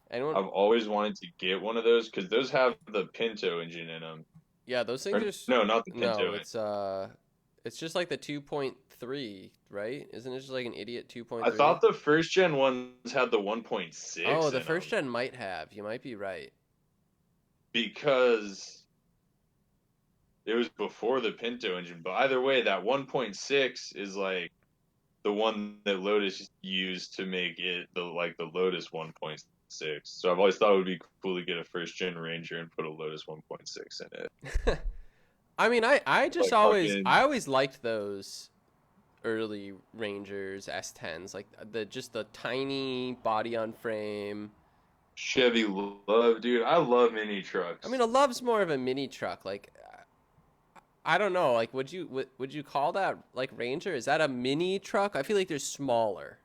Anyone? I've always wanted to get one of those because those have the Pinto engine in them. Yeah, those things Or, are. no, not the No, Pinto. it's just like the 2.3, right? Isn't it just like an idiot I 2.3? thought the first gen ones had the 1.6 Oh, the in first them gen might have. You might be right. because it was before the Pinto engine. But either way, that 1.6 is like the one that Lotus used to make it the Lotus 1.6. So I've always thought it would be cool to get a first gen Ranger and put a Lotus 1.6 in it. I mean, I just Like always fucking I always liked those early Rangers S10s, like the tiny body on frame. Chevy Love, dude. I love mini I mean, trucks. a Love's more of a mini truck. Like, I don't know. Like, would you call that like Ranger? Is that a mini truck? I feel like they're smaller.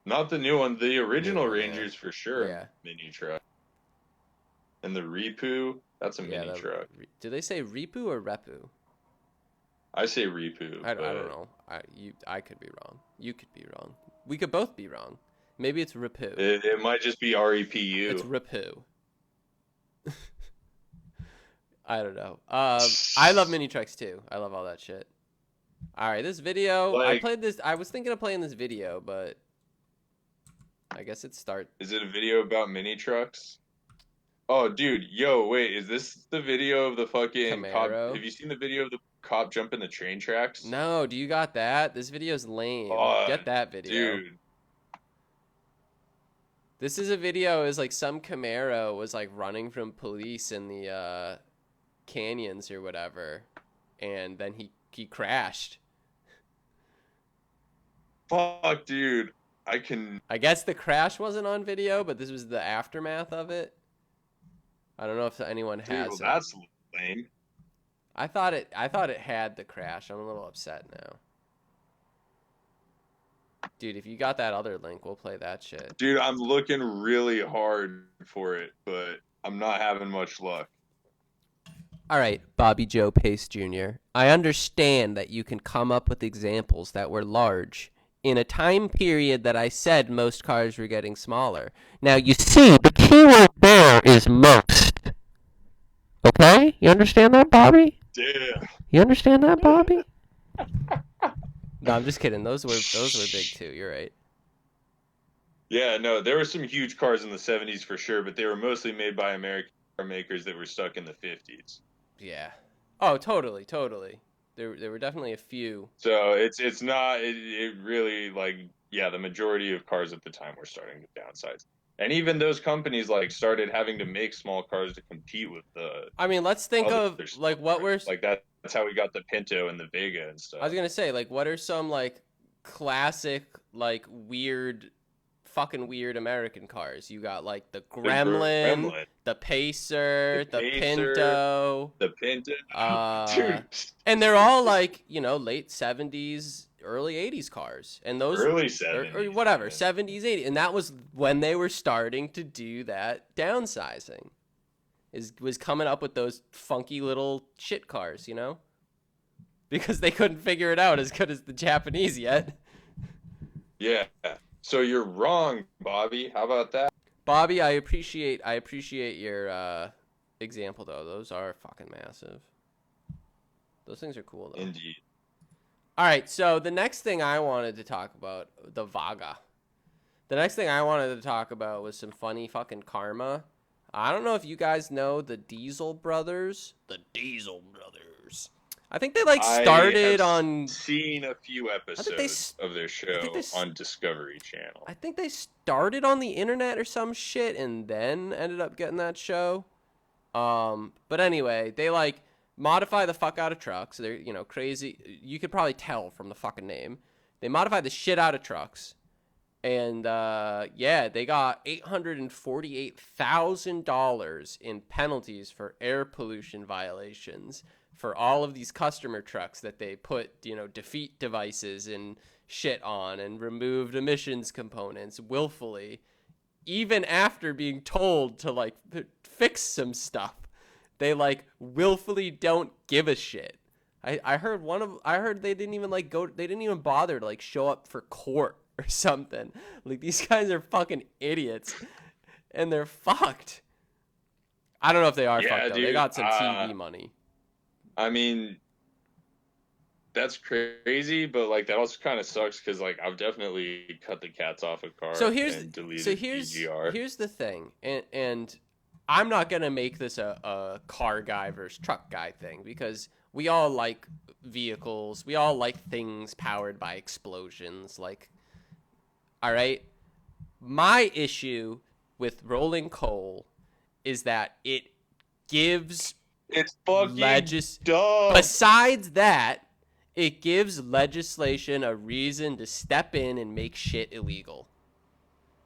Not the new one, the New original one, yeah, Rangers for sure a yeah, mini truck. And the Repu, that's a yeah. mini truck. Do they say Repu or Repu? I say Repu, I don't but know. I could be wrong. You could be wrong. We could both be wrong. Maybe it's Repu. it might just be It's REPU. Repu. I don't know. I love mini trucks too. I love all that shit. All right, this video. I Like, played this. I was thinking of playing this video, but I guess it start is it a video about mini trucks? Oh, dude, yo, wait, is this the video of the fucking cop? Camaro. Have you seen the video of the cop jumping the train tracks? No, do you got that? This video's lame. Oh, Get that video. dude. This is a video. Is like some Camaro was like running from police in the canyons or whatever, and then he crashed. Fuck, dude. I can. I guess the crash wasn't on video, but this was the aftermath of it. I don't know if anyone Dude, well, has it. that's lame. I thought it had the crash. I'm a little upset now. Dude, if you got that other link, we'll play that shit. Dude, I'm looking really hard for it, but I'm not having much luck. All right, Bobby Joe Pace Jr. I understand that you can come up with examples that were large in a time period that I said most cars were getting smaller. Now, you see, the keyword there is most. Okay? You understand that, Bobby? Damn. You understand that, Bobby? No, I'm just kidding. Those were big too. You're right. Yeah, no, there were some huge cars in the 70s for sure, but they were mostly made by American car makers that were stuck in the 50s. Yeah. Oh, totally. There were definitely a few. So it's not it really like yeah, the majority of cars at the time were starting to downsize. And even those companies like started having to make small cars to compete with the I mean, let's think other of small like what cars. we're. Like that's how we got the Pinto and the Vega and I was stuff. gonna say, like, what are some like classic, like fucking weird American cars? You got like the The Gremlin, Gremlin, the Pacer, the the Pacer, Pinto, the Pinto. uh, Dude, and they're all like late '70s, early '80s cars, and those early or 70s, whatever man. '70s, '80s, and that was when they were starting to do that downsizing. Was coming up with those funky little shit cars, because they couldn't figure it out as good as the Japanese yet. Yeah. So you're wrong, Bobby. How about that? Bobby, I appreciate your example though. Those are fucking massive. Those things are cool though. Indeed. All right, so the next thing I wanted to talk about, the Vaga. The next thing I wanted to talk about was some funny fucking karma. I don't know if you guys know the Diesel Brothers. The Diesel Brothers. I think they like I started have on. seen a few I think they. episodes of their I think they. show on Discovery Channel. I think they started on the internet or some shit, and then ended up getting that show. But anyway, they like modify the fuck out of trucks. They're, you know, crazy. You could probably tell from the fucking name. They modify the shit out of trucks. And, yeah, they got $848,000 in penalties for air pollution violations for all of these customer trucks that they put, you know, defeat devices and shit on and removed emissions components willfully, even after being told to, like, fix some stuff. They, like, willfully don't give a shit. I heard they didn't even, like, they didn't even bother to, like, show up for court or something. Like, these guys are fucking idiots, and they're fucked. I don't know if they are fucked, though. Dude, They got some TV money. I mean, that's crazy, but like that also kind of sucks because like I've definitely cut the cats off a car and deleted DGR. Here's the thing, and I'm not gonna make this a car guy versus truck guy thing, because we all like vehicles, we all like things powered by explosions. Like, all right, my issue with rolling coal is that it gives It's fucking dumb. Besides that, it gives legislation a reason to step in and make shit illegal.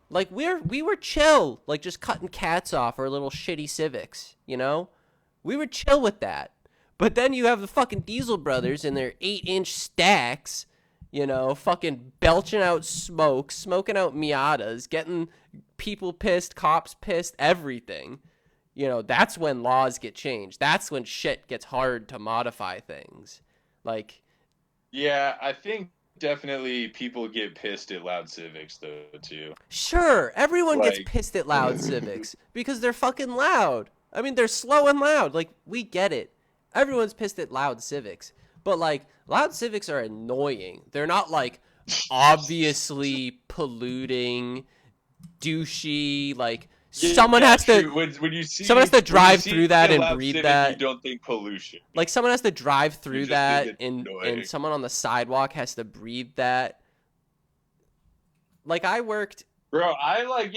Like, we were chill, like just cutting cats off our little shitty Civics, you know? We were chill with that. But then you have the fucking Diesel brothers in their 8-inch stacks, you know, fucking belching out smoke, smoking out Miatas, getting people pissed, cops pissed, everything. You know, that's when laws get changed. That's when shit gets hard to modify things. Like, yeah, I think definitely people get pissed at loud Civics though too. Sure, everyone gets pissed at loud Civics because they're fucking loud. I mean, they're slow and loud. Like, we get it. Everyone's pissed at loud Civics. But, like, loud Civics are annoying. They're not, like, obviously polluting, douchey, like, someone has to drive through that and breathe that. You don't think pollution. Like, someone has to drive through that, and someone on the sidewalk has to breathe that. Like, Bro, I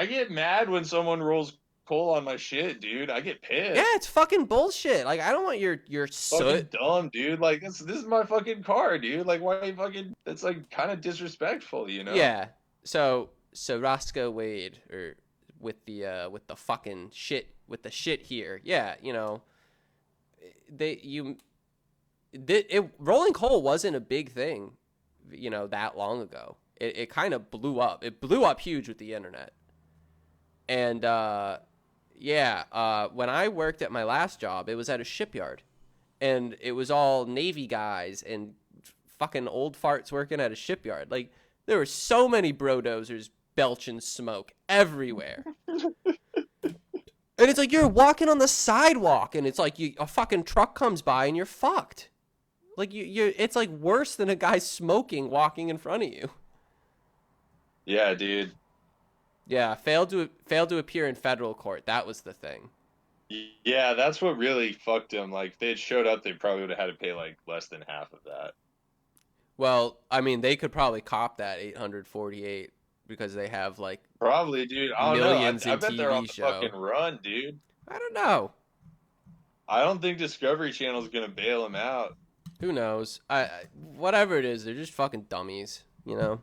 get mad when someone rolls coal on my shit, dude. I get pissed. Yeah, it's fucking bullshit. Like, I don't want your soot. Fucking dumb, dude. Like, this is my fucking car, dude. Like, why are you fucking? That's like kind of disrespectful, you know? Yeah. So Roscoe Wade, or with the fucking shit, with the shit here. Yeah, you know, rolling coal wasn't a big thing, you know, that long ago. It kind of blew up. It blew up huge with the internet. And when I worked at my last job, it was at a shipyard, and it was all Navy guys and fucking old farts working at a shipyard. Like, there were so many brodozers belching smoke everywhere. And it's like, you're walking on the sidewalk, and it's like a fucking truck comes by and you're fucked. Like, it's like worse than a guy smoking walking in front of you. Yeah, dude. Yeah, failed to appear in federal court. That was the thing. Yeah, that's what really fucked him. Like, if they had showed up, they probably would have had to pay like less than half of that. Well, I mean, they could probably cop that 848 because they have like probably, dude. I don't millions know. I in bet TV they're on the show. fucking run, dude. I don't know. I don't think Discovery Channel's gonna bail him out. Who knows? Whatever it is, they're just fucking dummies, you know.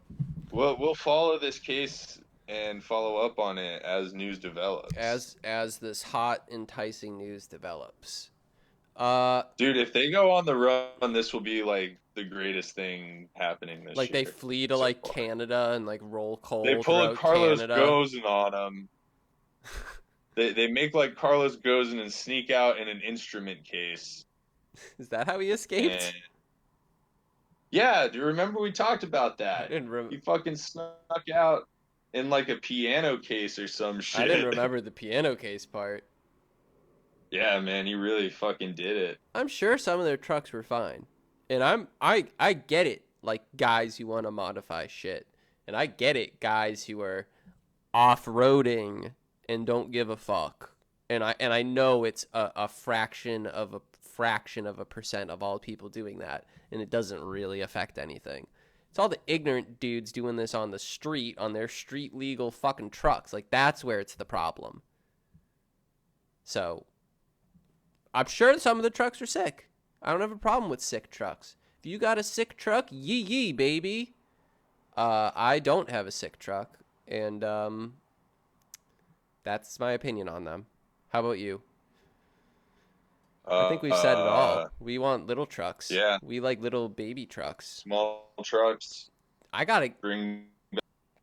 Well, we'll follow this case and follow up on it as news develops. As this hot, enticing news develops. Dude, if they go on the run, this will be like the greatest thing happening this year. Like, they flee to like Canada and like roll coal. They pull a Carlos Canada. Ghosn on them. They make like Carlos Ghosn and sneak out in an instrument case. Is that how he escaped? Yeah, do you remember we talked about that? I didn't remember. He fucking snuck out in like a piano case or some shit. I didn't remember the piano case part. Yeah, man, he really fucking did it. I'm sure some of their trucks were fine. And I get it, like, guys who want to modify shit. And I get it, guys who are off-roading and don't give a fuck. And I know it's a fraction of a percent of all people doing that, and it doesn't really affect anything. It's all the ignorant dudes doing this on the street, on their street legal fucking trucks. Like, that's where it's the problem. So, I'm sure some of the trucks are sick. I don't have a problem with sick trucks. If you got a sick truck, yee baby. I don't have a sick truck, and that's my opinion on them. How about you? I think we've said it all. We want little trucks. Yeah. We like little baby trucks. Small trucks. I gotta.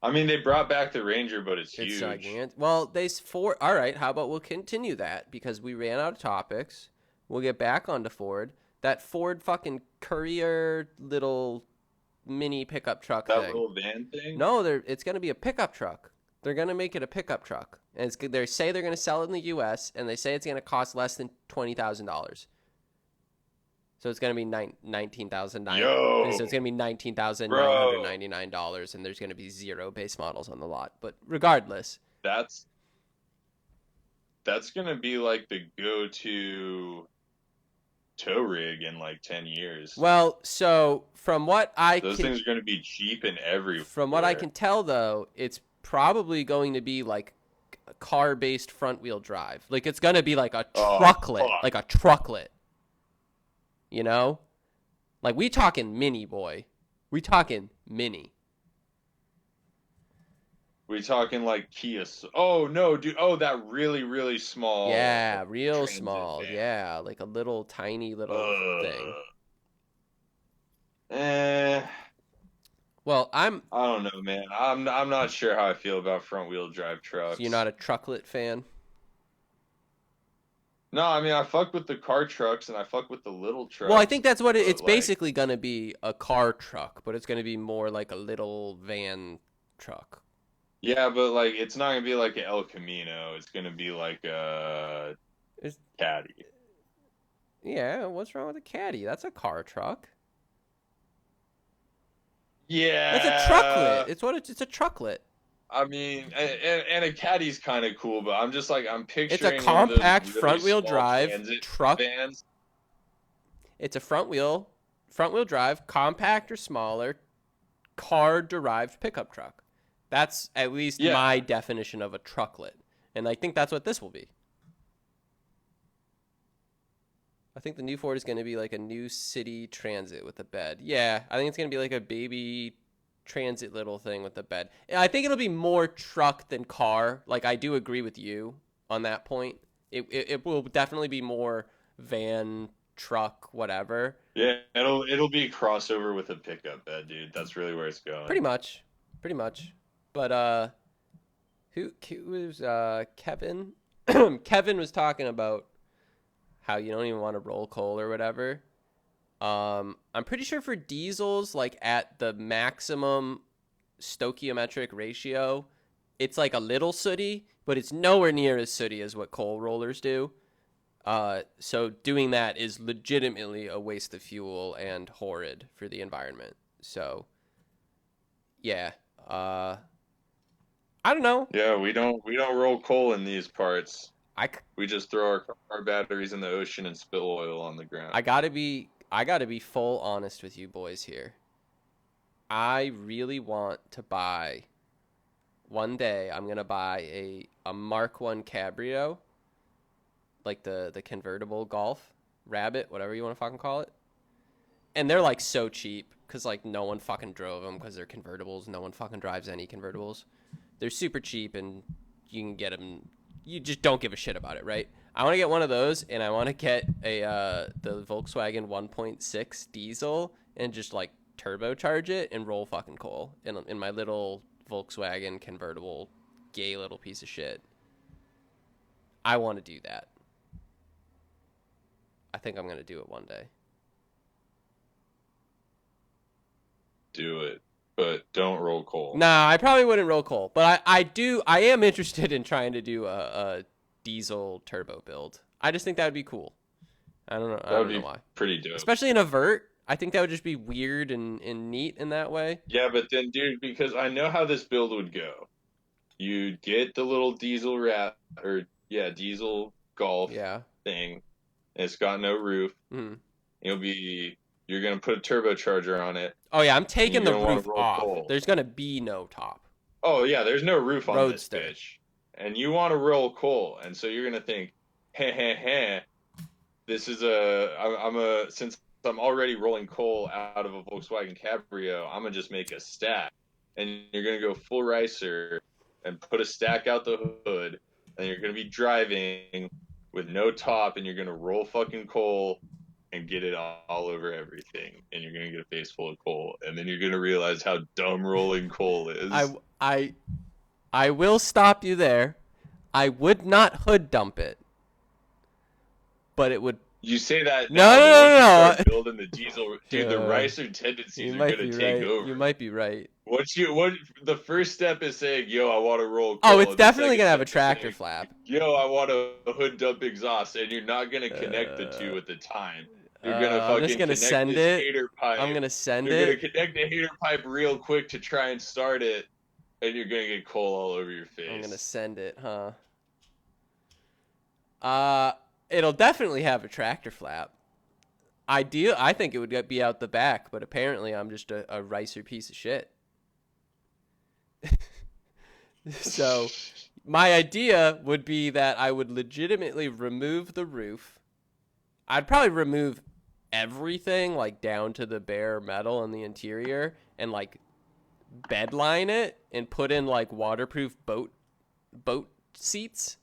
I mean, they brought back the Ranger, but it's huge. Gigantic. Well, all right, how about we'll continue that because we ran out of topics. We'll get back onto Ford. That Ford fucking Courier little mini pickup truck that thing. little van thing? No, it's going to be a pickup truck. They're going to make it a pickup truck. And they say they're going to sell it in the U.S., and they say it's going to cost less than $20,000. So it's going to be $19,999. So it's going to be $19,999, and there's going to be 0 base models on the lot. But regardless, that's going to be like the go-to tow rig in like 10 years. Well, so from what those things are going to be cheap and everywhere. From what I can tell, though, it's probably going to be like a car-based front-wheel drive. Like it's going to be like a trucklet. You know? Like, we talking mini, boy. We talking mini. We talking like Kia. Oh, no, dude. Oh, that really, really small. Yeah, real small. Van. Yeah, like a little, tiny little thing. Well, I don't know, man. I'm not sure how I feel about front-wheel drive trucks. So you're not a trucklet fan? No, I mean, I fuck with the car trucks and I fuck with the little trucks. Well, I think that's what it's basically going to be, a car truck, but it's going to be more like a little van truck. Yeah, but like it's not going to be like an El Camino. It's going to be like a Caddy. Yeah, what's wrong with a Caddy? That's a car truck. Yeah. It's a trucklet. It's a trucklet. I mean, and a Caddy's kind of cool, but I'm just like, I'm picturing it's a compact really front-wheel drive truck. Vans. It's a front-wheel drive, compact or smaller, car-derived pickup truck. That's at least my definition of a trucklet, and I think that's what this will be. I think the new Ford is going to be like a new city transit with a bed. Yeah, I think it's going to be like a baby transit little thing with the bed. I think it'll be more truck than car. Like, I do agree with you on that point. It will definitely be more van, truck, whatever. Yeah, it'll be a crossover with a pickup bed, dude. That's really where it's going. Pretty much. But who was Kevin? Kevin was talking about how you don't even want to roll coal or whatever. I'm pretty sure for diesels, like at the maximum stoichiometric ratio, it's like a little sooty, but it's nowhere near as sooty as what coal rollers do. So doing that is legitimately a waste of fuel and horrid for the environment. So, yeah, I don't know. Yeah, we don't roll coal in these parts. We just throw our batteries in the ocean and spill oil on the ground. I gotta be full honest with you boys here. I really want to buy, one day I'm going to buy a Mark 1 Cabrio, like the convertible Golf, Rabbit, whatever you want to fucking call it. And they're like so cheap because like no one fucking drove them because they're convertibles. No one fucking drives any convertibles. They're super cheap and you can get them. You just don't give a shit about it, right? I want to get one of those, and I want to get the Volkswagen 1.6 diesel and just like turbocharge it and roll fucking coal in my little Volkswagen convertible, gay little piece of shit. I want to do that. I think I'm going to do it one day. Do it, but don't roll coal. Nah, I probably wouldn't roll coal, but I am interested in trying to do a diesel turbo build. I just think that would be cool. I don't know. I don't know why. Pretty dope. Especially in a vert. I think that would just be weird and neat in that way. Yeah, but then, dude, because I know how this build would go. You'd get the little diesel diesel Golf thing. It's got no roof. Mm-hmm. You're going to put a turbocharger on it. Oh, yeah, I'm taking the roof off. Coal. There's going to be no top. Oh, yeah, there's no roof on this bitch. And you want to roll coal. And so you're going to think, hey, this is since I'm already rolling coal out of a Volkswagen Cabrio, I'm gonna just make a stack, and you're gonna go full ricer and put a stack out the hood, and you're gonna be driving with no top, and you're gonna roll fucking coal and get it all over everything, and you're gonna get a face full of coal, and then you're gonna realize how dumb rolling coal is. I will stop you there. I would not hood dump it, but it would. You say that No, now, no, but once you no, start building the diesel, dude, the ricer tendencies You are might gonna be take right. over. You might be right. What the first step is saying, "Yo, I want to roll Oh, coal." it's And the definitely second gonna have a step is tractor saying, flap. "Yo, I want a hood dump exhaust," and you're not gonna connect the two at the time. You're gonna I'm just fucking gonna connect send this it. hater I'm pipe. gonna send You're gonna it. connect the hater pipe real quick to try and start it, and you're gonna get coal all over your I'm gonna face. send it, huh? It'll definitely have a tractor flap. I think it would be out the back, but apparently I'm just a ricer piece of shit. So my idea would be that I would legitimately remove the roof. I'd probably remove everything, like down to the bare metal in the interior, and like bedline it and put in like waterproof boat seats,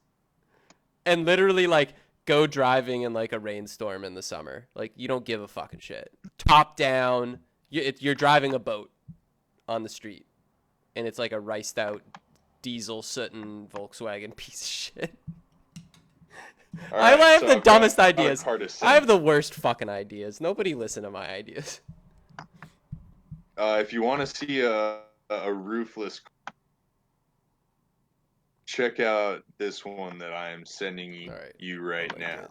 and literally like go driving in like a rainstorm in the summer. Like you don't give a fucking shit. Top down, you're driving a boat on the street, and it's like a riced out diesel sootin' Volkswagen piece of shit. I have the dumbest ideas. I have the worst fucking ideas. Nobody listen to my ideas. If you want to see a roofless, check out this one that I am sending you right now.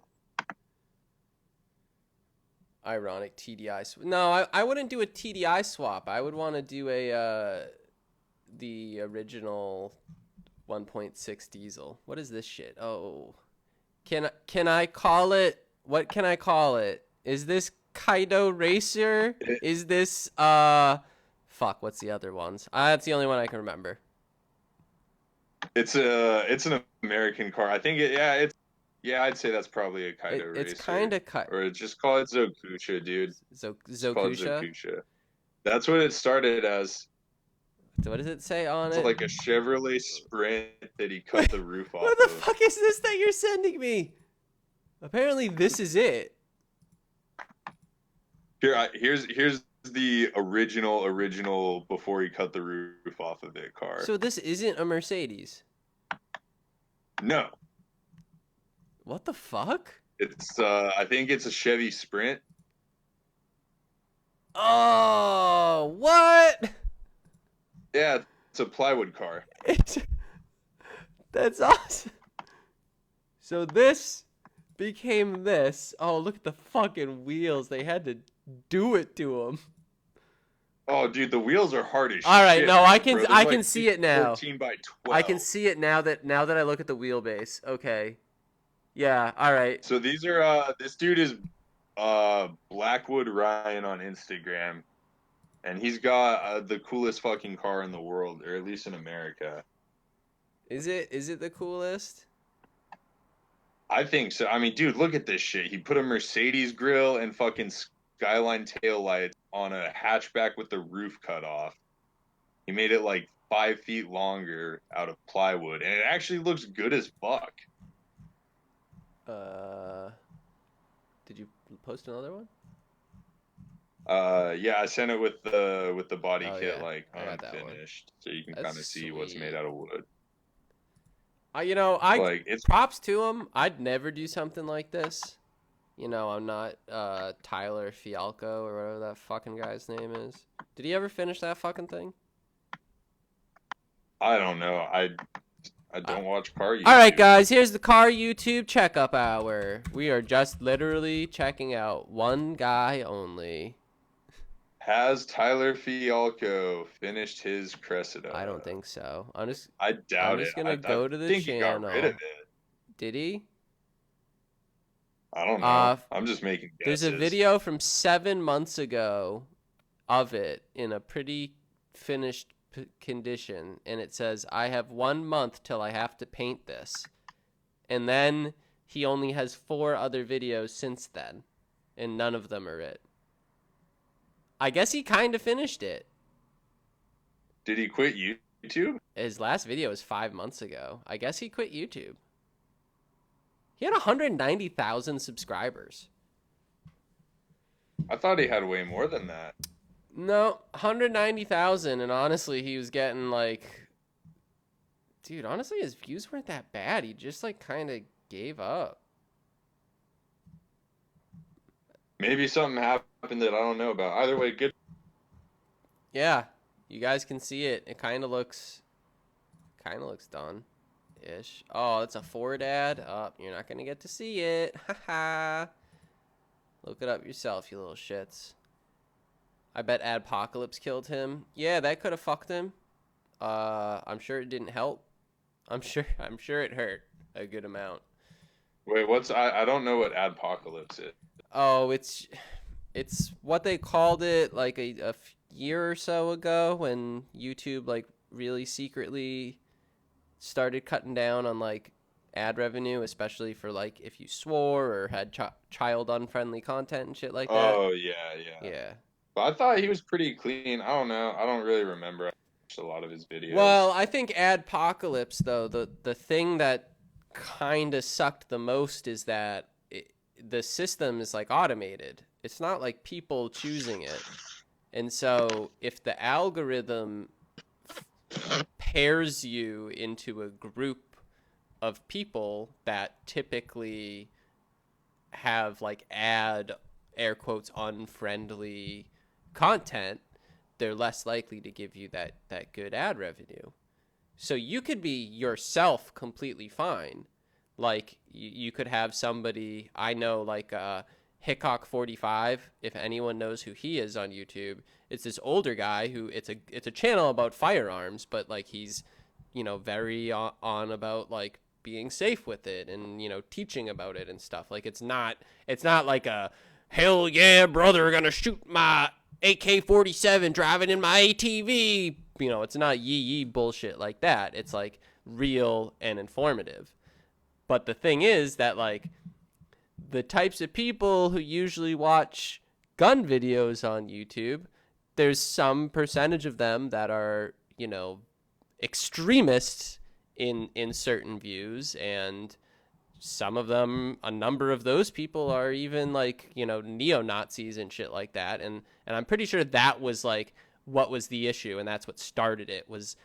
Ironic TDI. No, I wouldn't do a TDI swap. I would want to do the original 1.6 diesel. What is this shit? Oh, can I call it? What can I call it? Is this Kaido Racer? Is this fuck? What's the other ones? That's the only one I can remember. It's an American car. I think I'd say that's probably a Kaido Racer. It's kind of or just call it Zokusha, dude. Zokusha. That's what it started as. What does it say on it? It's like a Chevrolet Sprint that he cut the roof off. What the fuck is this that you're sending me? Apparently, this is it. Here's the original before he cut the roof off of it car. So this isn't a Mercedes? No. What the fuck? It's I think it's a Chevy Sprint. Oh, what? Yeah, it's a plywood car. That's awesome. So this became this. Oh, look at the fucking wheels. They had to do it to them. Oh, dude, the wheels are hard as shit. All right, no, I can like see it now. 14 by 12. I can see it now that I look at the wheelbase. Okay. Yeah, all right. So these are this dude is Blackwood Ryan on Instagram, and he's got the coolest fucking car in the world, or at least in America. Is it the coolest? I think so. I mean, dude, look at this shit. He put a Mercedes grill and fucking Skyline taillights on a hatchback with the roof cut off. He made it like 5 feet longer out of plywood, and it actually looks good as fuck. Did you post another one? Yeah, I sent it with the body kit like unfinished, so you can kind of see what's made out of wood. It's props to him. I'd never do something like this. I'm not Tyler Fialco or whatever that fucking guy's name is. Did he ever finish that fucking thing? I don't know. I don't watch car YouTube. All right, guys, here's the car YouTube checkup hour. We are just literally checking out one guy only. Has Tyler Fialco finished his Cressida? I don't think so. I doubt it. I'm just gonna go to the channel. He got rid of it. Did he? I don't know. I'm just making guesses. There's a video from 7 months ago of it in a pretty finished condition, and it says, "I have 1 month till I have to paint this." And then he only has 4 other videos since then, and none of them are it. I guess he kind of finished it. Did he quit YouTube? His last video was 5 months ago. I guess he quit YouTube. He had 190,000 subscribers. I thought he had way more than that. No, 190,000, and honestly, he was getting like, dude, honestly, his views weren't that bad. He just like kind of gave up. Maybe something happened that I don't know about. Either way, good. Yeah, you guys can see it. It kind of looks done-ish. Oh, it's a Ford ad. Oh, you're not gonna get to see it. Haha. Look it up yourself, you little shits. I bet Adpocalypse killed him. Yeah, that could have fucked him. I'm sure it didn't help. I'm sure it hurt a good amount. Wait, I don't know what Adpocalypse is. Oh, it's what they called it like a year or so ago when YouTube like really secretly started cutting down on like ad revenue, especially for like if you swore or had child unfriendly content and shit like that. Oh, yeah. Yeah. But I thought he was pretty clean. I don't know. I don't really remember. I watched a lot of his videos. Well, I think Adpocalypse, though, the thing that kind of sucked the most is that the system is like automated. It's not like people choosing it. And so if the algorithm pairs you into a group of people that typically have like air quotes unfriendly content, they're less likely to give you that good ad revenue. So you could be yourself completely fine. Like you could have somebody, I know, like Hickok45, if anyone knows who he is on YouTube. It's this older guy who it's a channel about firearms, but like he's, very on about like being safe with it and, teaching about it and stuff. Like it's not like a hell yeah, brother, gonna shoot my AK-47 driving in my ATV. It's not yee bullshit like that. It's like real and informative. But the thing is that like the types of people who usually watch gun videos on YouTube, there's some percentage of them that are, extremists in certain views, and some of them, a number of those people are even like, neo-Nazis and shit like that. And I'm pretty sure that was like what was the issue, and that's what started it was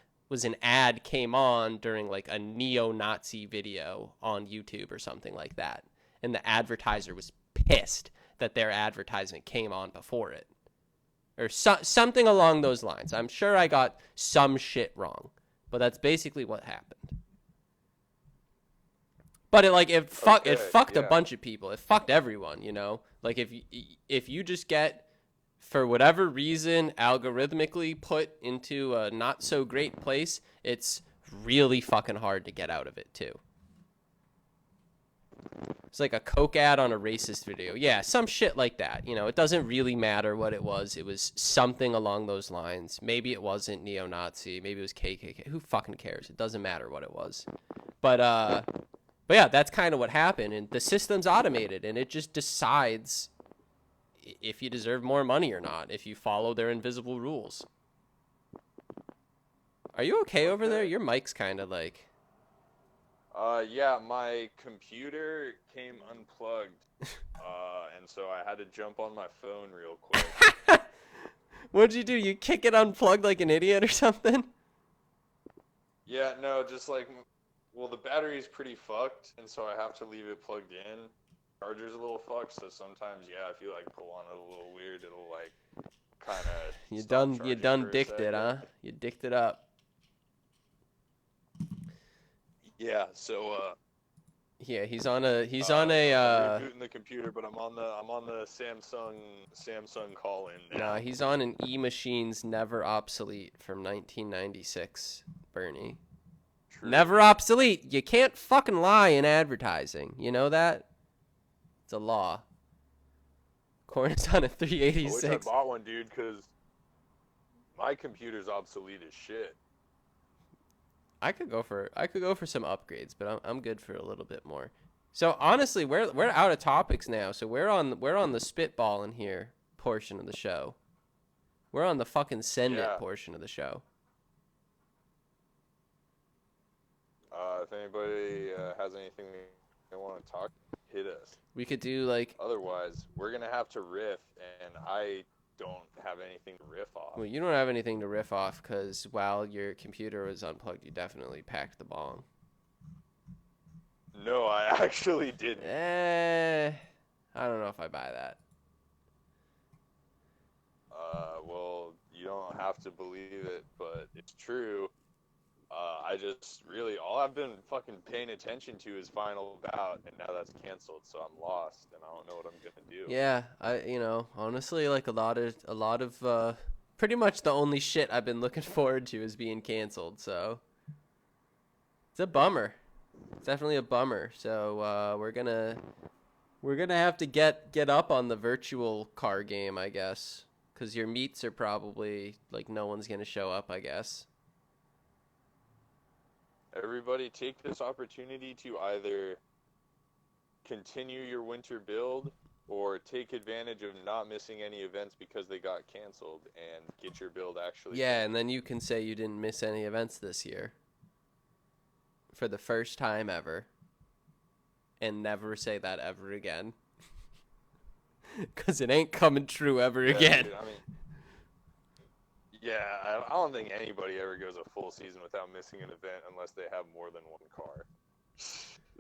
an ad came on during like a neo-Nazi video on YouTube or something like that. And the advertiser was pissed that their advertisement came on before it. Or something along those lines. I'm sure I got some shit wrong, but that's basically what happened. But it fucked a bunch of people. It fucked everyone, Like if you just get, for whatever reason, algorithmically put into a not so great place, it's really fucking hard to get out of it too. It's like a Coke ad on a racist video. Yeah, some shit like that. It doesn't really matter what it was. It was something along those lines. Maybe it wasn't neo-Nazi. Maybe it was KKK. Who fucking cares? It doesn't matter what it was. But yeah, that's kind of what happened. And the system's automated, and it just decides if you deserve more money or not, if you follow their invisible rules. Are you okay over there? Your mic's kind of like... Yeah, my computer came unplugged, and so I had to jump on my phone real quick. What'd you do? You kick it unplugged like an idiot or something? Yeah, no, just like, well, the battery's pretty fucked, and so I have to leave it plugged in. Charger's a little fucked, so sometimes, yeah, if you like pull on it a little weird, it'll like kind of. You done dicked it, huh? You dicked it up. Yeah, so yeah, he's on a I'm rebooting the computer, but I'm on the Samsung call-in now. Nah, he's on an E-Machines Never Obsolete from 1996, Bernie. True. Never obsolete. You can't fucking lie in advertising. You know that? It's a law. Corn's on a 386. I wish I bought one, dude, because my computer's obsolete as shit. I could go for some upgrades, but I'm good for a little bit more. So honestly, we're out of topics now. So we're on the spitballing here portion of the show. We're on the fucking send it portion of the show. If anybody has anything they want to talk, hit us. We could do like. Otherwise, we're gonna have to riff, and I don't have anything to riff off. Well, you don't have anything to riff off because while your computer was unplugged, you definitely packed the bong. No, I actually didn't. I don't know if I buy that. Well, you don't have to believe it, but it's true. I just really, all I've been fucking paying attention to is Final Bout, and now that's canceled, so I'm lost, and I don't know what I'm gonna do. Yeah, honestly, like a lot of, pretty much the only shit I've been looking forward to is being canceled, so it's a bummer. It's definitely a bummer. So we're gonna have to get up on the virtual car game, I guess, because your meets are probably like no one's gonna show up, I guess. Everybody take this opportunity to either continue your winter build or take advantage of not missing any events because they got canceled and get your build actually. Yeah, and then you can say you didn't miss any events this year for the first time ever and never say that ever again. Because it ain't coming true ever again. Dude, I don't think anybody ever goes a full season without missing an event unless they have more than one car.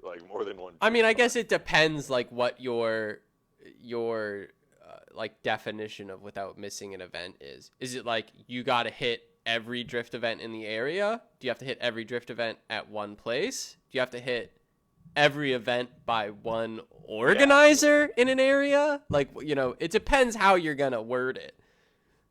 Like, more than one. I mean, I car. guess it depends, like, what your like, definition of without missing an event is. Is it, like, you got to hit every drift event in the area? Do you have to hit every drift event at one place? Do you have to hit every event by one organizer in an area? Like, it depends how you're going to word it.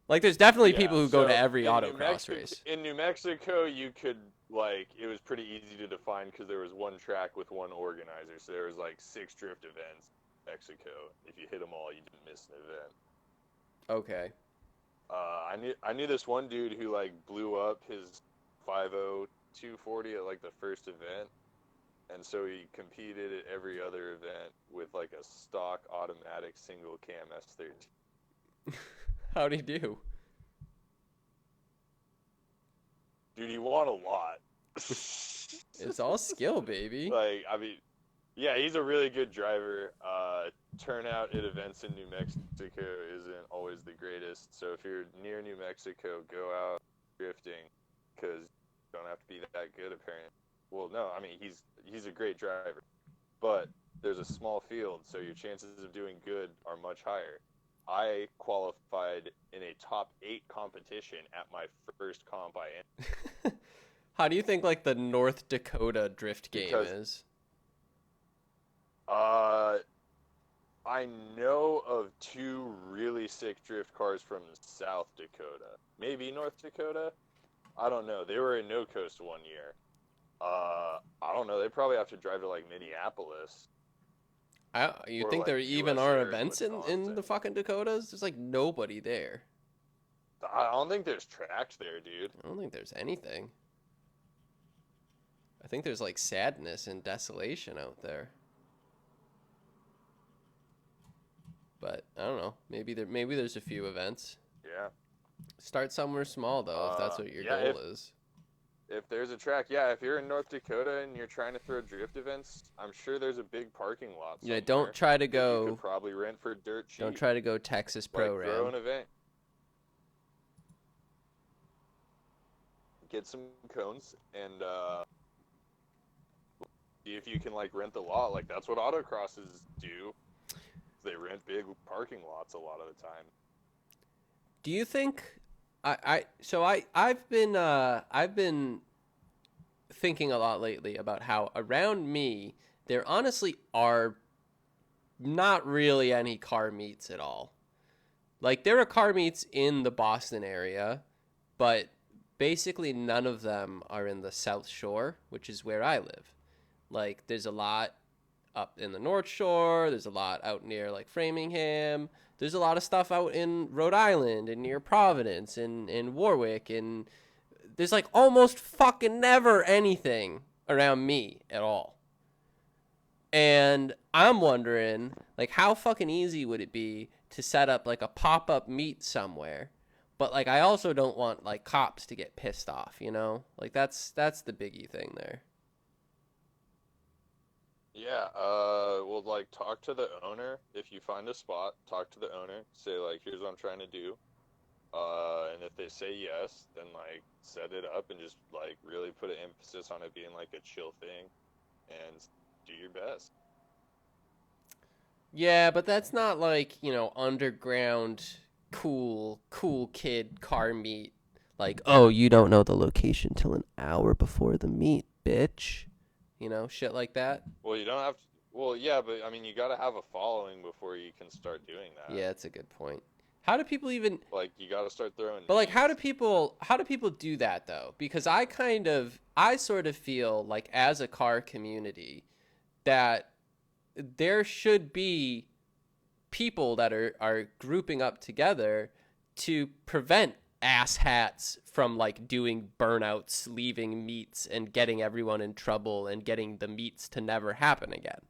Like, there's definitely people who go to every autocross race. In New Mexico, you could, like, it was pretty easy to define because there was one track with one organizer. So there was, like, 6 drift events in Mexico. If you hit them all, you didn't miss an event. Okay. I knew this one dude who, like, blew up his 5.0 240 at, like, the first event. And so he competed at every other event with, like, a stock automatic single cam S13. How'd he do? Dude, he won a lot. It's all skill, baby. Like, I mean, yeah, he's a really good driver. Turnout at events in New Mexico isn't always the greatest. So if you're near New Mexico, go out drifting because you don't have to be that good, apparently. Well, no, I mean, he's a great driver. But there's a small field, so your chances of doing good are much higher. I qualified in a top 8 competition at my first comp I entered. How do you think, like, the North Dakota drift game is? I know of 2 really sick drift cars from South Dakota. Maybe North Dakota? I don't know. They were in No Coast one year. I don't know. They probably have to drive to, like, Minneapolis. You or, think like, there even are USA or events in the fucking Dakotas? There's, like, nobody there. I don't think there's tracks there, dude. I don't think there's anything. I think there's, like, sadness and desolation out there. But I don't know. Maybe there's a few events. Yeah. Start somewhere small though, if that's what your goal is. If there's a track, if you're in North Dakota and you're trying to throw drift events, I'm sure there's a big parking lot somewhere. Yeah, don't try to go. You could probably rent for dirt cheap. Don't try to go Texas Pro Ram. Throw an event. Get some cones and see if you can, like, rent the lot. Like, that's what autocrosses do. They rent big parking lots a lot of the time. Do you think I've been thinking a lot lately about how around me there honestly are not really any car meets at all. Like, there are car meets in the Boston area, but basically none of them are in the South Shore, which is where I live. Like, there's a lot up in the North Shore. There's a lot out near, like, Framingham. There's a lot of stuff out in Rhode Island and near Providence and Warwick. And there's, like, almost fucking never anything around me at all. And I'm wondering, like, how fucking easy would it be to set up like a pop-up meet somewhere? But like, I also don't want like cops to get pissed off, you know? Like that's the biggie thing there. Yeah, well, like, talk to the owner. If you find a spot, talk to the owner. Say, like, here's what I'm trying to do. And if they say yes, then, like, set it up and just, like, really put an emphasis on it being, like, a chill thing and do your best. Yeah, but that's not like, underground cool kid car meet. Like, oh, you don't know the location till an hour before the meet, bitch. Shit like that. Well, you don't have to. Well, yeah, but, I mean, you gotta have a following before you can start doing that. Yeah, that's a good point. How do people even Like, you gotta start throwing But like how do names. people do that though? Because I sort of feel like as a car community that there should be people that are grouping up together to prevent asshats from like doing burnouts, leaving meets and getting everyone in trouble and getting the meets to never happen again.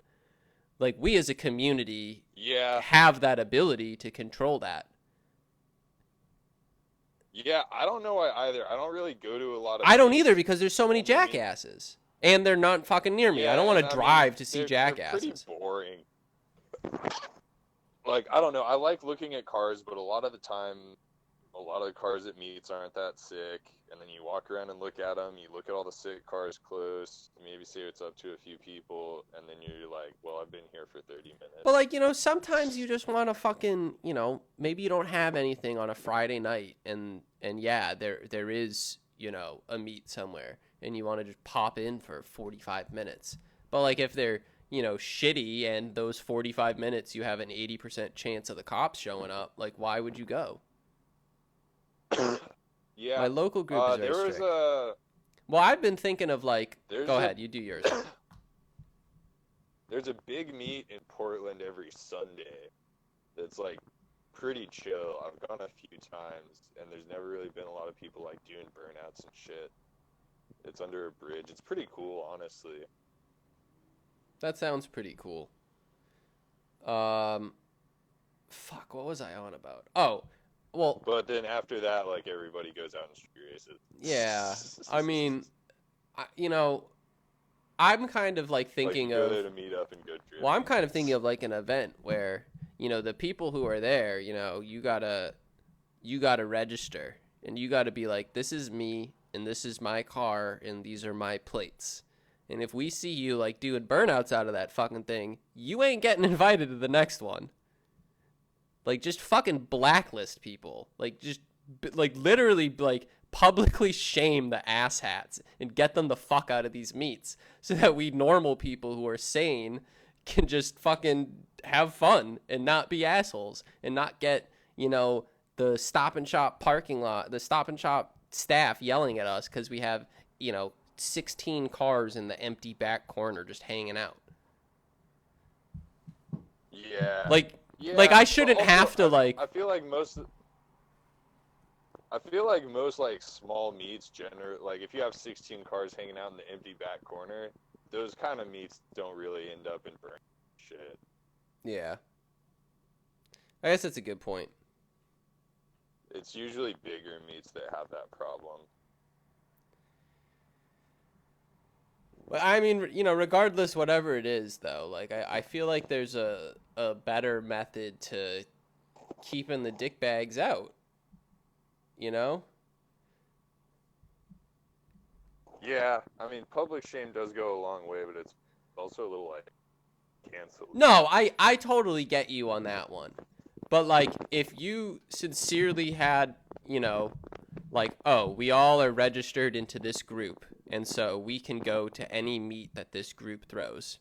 Like we as a community Yeah, have that ability to control that. yeah, I don't know why either. I don't really go to a lot of I don't either meets. because there's so many Only meet. jackasses. And they're not fucking near me. I don't Yeah, want and to I mean, drive to see they're pretty jackasses. boring. Like, I don't know. I like looking at cars, but a lot of the time, a lot of the cars at meets aren't that sick. And then you walk around and look at them. You look at all the sick cars close. Maybe say what's up to a few people, and then you're like, "Well, I've been here for 30 minutes." But like, sometimes you just want to fucking, maybe you don't have anything on a Friday night and yeah, there is, a meet somewhere and you want to just pop in for 45 minutes. But like if they're, shitty and those 45 minutes you have an 80% chance of the cops showing up, like why would you go? Yeah. My local group is very There was strict. a Well, I've been thinking of like, there's go a ahead, you do yours. there's a big meet in Portland every Sunday. That's like pretty chill. I've gone a few times, and there's never really been a lot of people like doing burnouts and shit. It's under a bridge. It's pretty cool, honestly. That sounds pretty cool. Fuck, what was I on about? Oh, well, But then after that, like everybody goes out and street races. yeah. I mean, I'm kind of like Like thinking you go of, there to meet up and go drifting. well, I'm kind of thinking of like an event where, the people who are there, you gotta register and you gotta be like, this is me and this is my car and these are my plates. And if we see you like doing burnouts out of that fucking thing, you ain't getting invited to the next one. Like just fucking blacklist people. Like just like literally like publicly shame the asshats and get them the fuck out of these meets so that we normal people who are sane can just fucking have fun and not be assholes and not get, the Stop and Shop parking lot, the Stop and Shop staff yelling at us because we have, 16 cars in the empty back corner just hanging out. Yeah. Like Yeah. like I but shouldn't also, have to like I feel like most. I feel like most like small meets like if you have 16 cars hanging out in the empty back corner, those kind of meets don't really end up in burn shit. yeah. I guess that's a good point. It's usually bigger meets that have that problem. But I mean, regardless, whatever it is, though, like I feel like there's a better method to keeping the dick bags out. You know? Yeah, I mean, public shame does go a long way, but it's also a little like canceled. No, I totally get you on that one. But like, if you sincerely had, like, oh, we all are registered into this group, and so we can go to any meet that this group throws.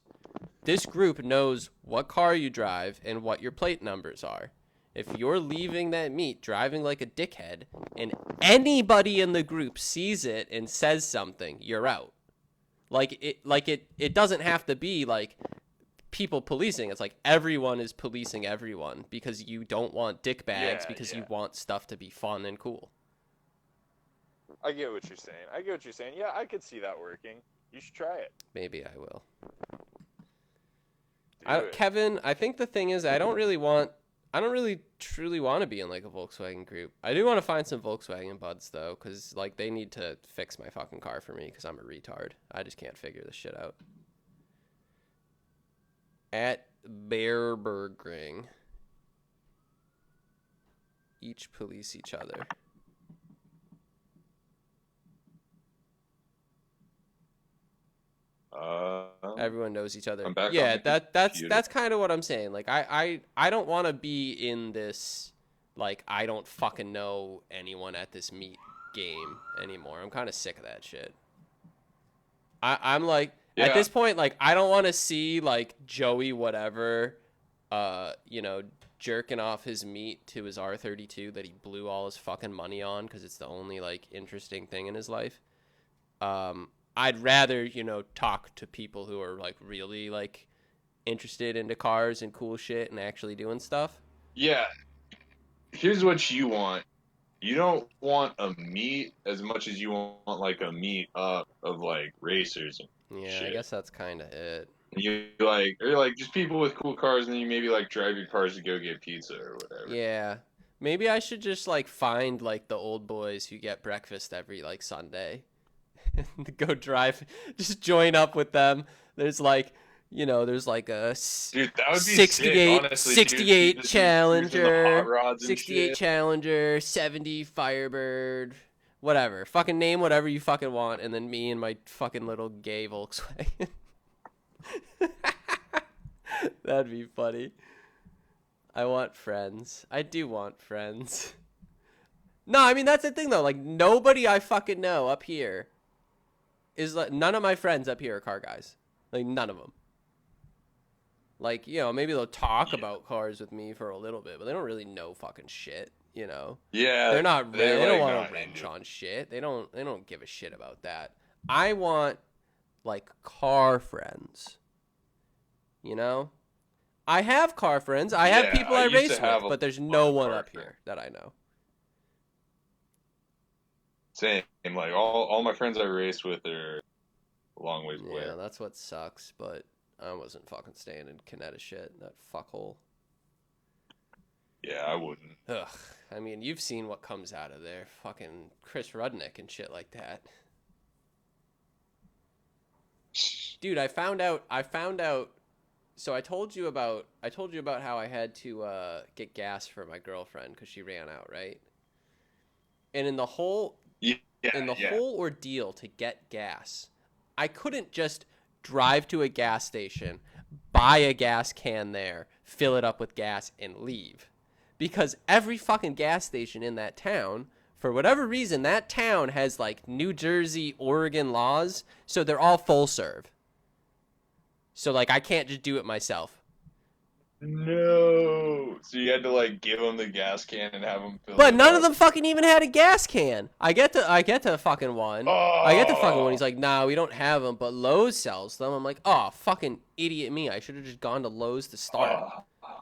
This group knows what car you drive and what your plate numbers are. If you're leaving that meet driving like a dickhead and anybody in the group sees it and says something, you're out. It doesn't have to be like people policing. It's like everyone is policing everyone because you don't want dick bags because you want stuff to be fun and cool. I get what you're saying. Yeah, I could see that working. You should try it. Maybe I will. Kevin, I think the thing is I don't really truly want to be in like a Volkswagen group. I do want to find some Volkswagen buds though, because like they need to fix my fucking car for me because I'm a retard. I just can't figure this shit out. At Bearburgring. Each police each other. Everyone knows each other. Yeah, that's kind of what I'm saying. Like I don't want to be in this like I don't fucking know anyone at this meet game anymore. I'm kind of sick of that shit. I'm like at this point like I don't want to see like Joey whatever jerking off his meat to his R32 that he blew all his fucking money on because it's the only like interesting thing in his life. I'd rather, talk to people who are like really like interested into cars and cool shit and actually doing stuff. Yeah. Here's what you want. You don't want a meet as much as you want like a meet up of like racers and shit. I guess that's kind of it. You or just people with cool cars, and then you maybe like drive your cars to go get pizza or whatever. Yeah. Maybe I should just like find like the old boys who get breakfast every like Sunday. Go drive, just join up with them. There's like, there's like a dude, that would be 68, sick, honestly, 68 dude. Challenger, 68 Challenger, 70 Firebird, whatever. Fucking name whatever you fucking want, and then me and my fucking little gay Volkswagen. That'd be funny. I want friends. I do want friends. No, I mean, that's the thing, though. Like, nobody I fucking know up here is like, none of my friends up here are car guys. Like, none of them. Like, maybe they'll talk about cars with me for a little bit, but they don't really know fucking shit, Yeah. They're not, they don't want to wrench on shit. They don't give a shit about that. I want, like, car friends. I have car friends. I have people I race with, but there's no one up here that I know. Same. Like all my friends I race with are a long ways away. Yeah, that's what sucks. But I wasn't fucking staying in Connecticut, that fuckhole. Yeah, I wouldn't. Ugh. I mean, you've seen what comes out of there. Fucking Chris Rudnick and shit like that. Dude, I found out. So I told you about how I had to get gas for my girlfriend because she ran out, right? And in the whole whole ordeal to get gas, I couldn't just drive to a gas station, buy a gas can there, fill it up with gas, and leave. Because every fucking gas station in that town, for whatever reason, that town has like New Jersey, Oregon laws, so they're all full serve. So like I can't just do it myself. No. So you had to like give them the gas can and have them fill But it none up. of them fucking even had a gas can. I get to fucking one. Oh. I get to fucking one. He's like, nah, we don't have them, but Lowe's sells them. I'm like, oh, fucking idiot me. I should have just gone to Lowe's to start.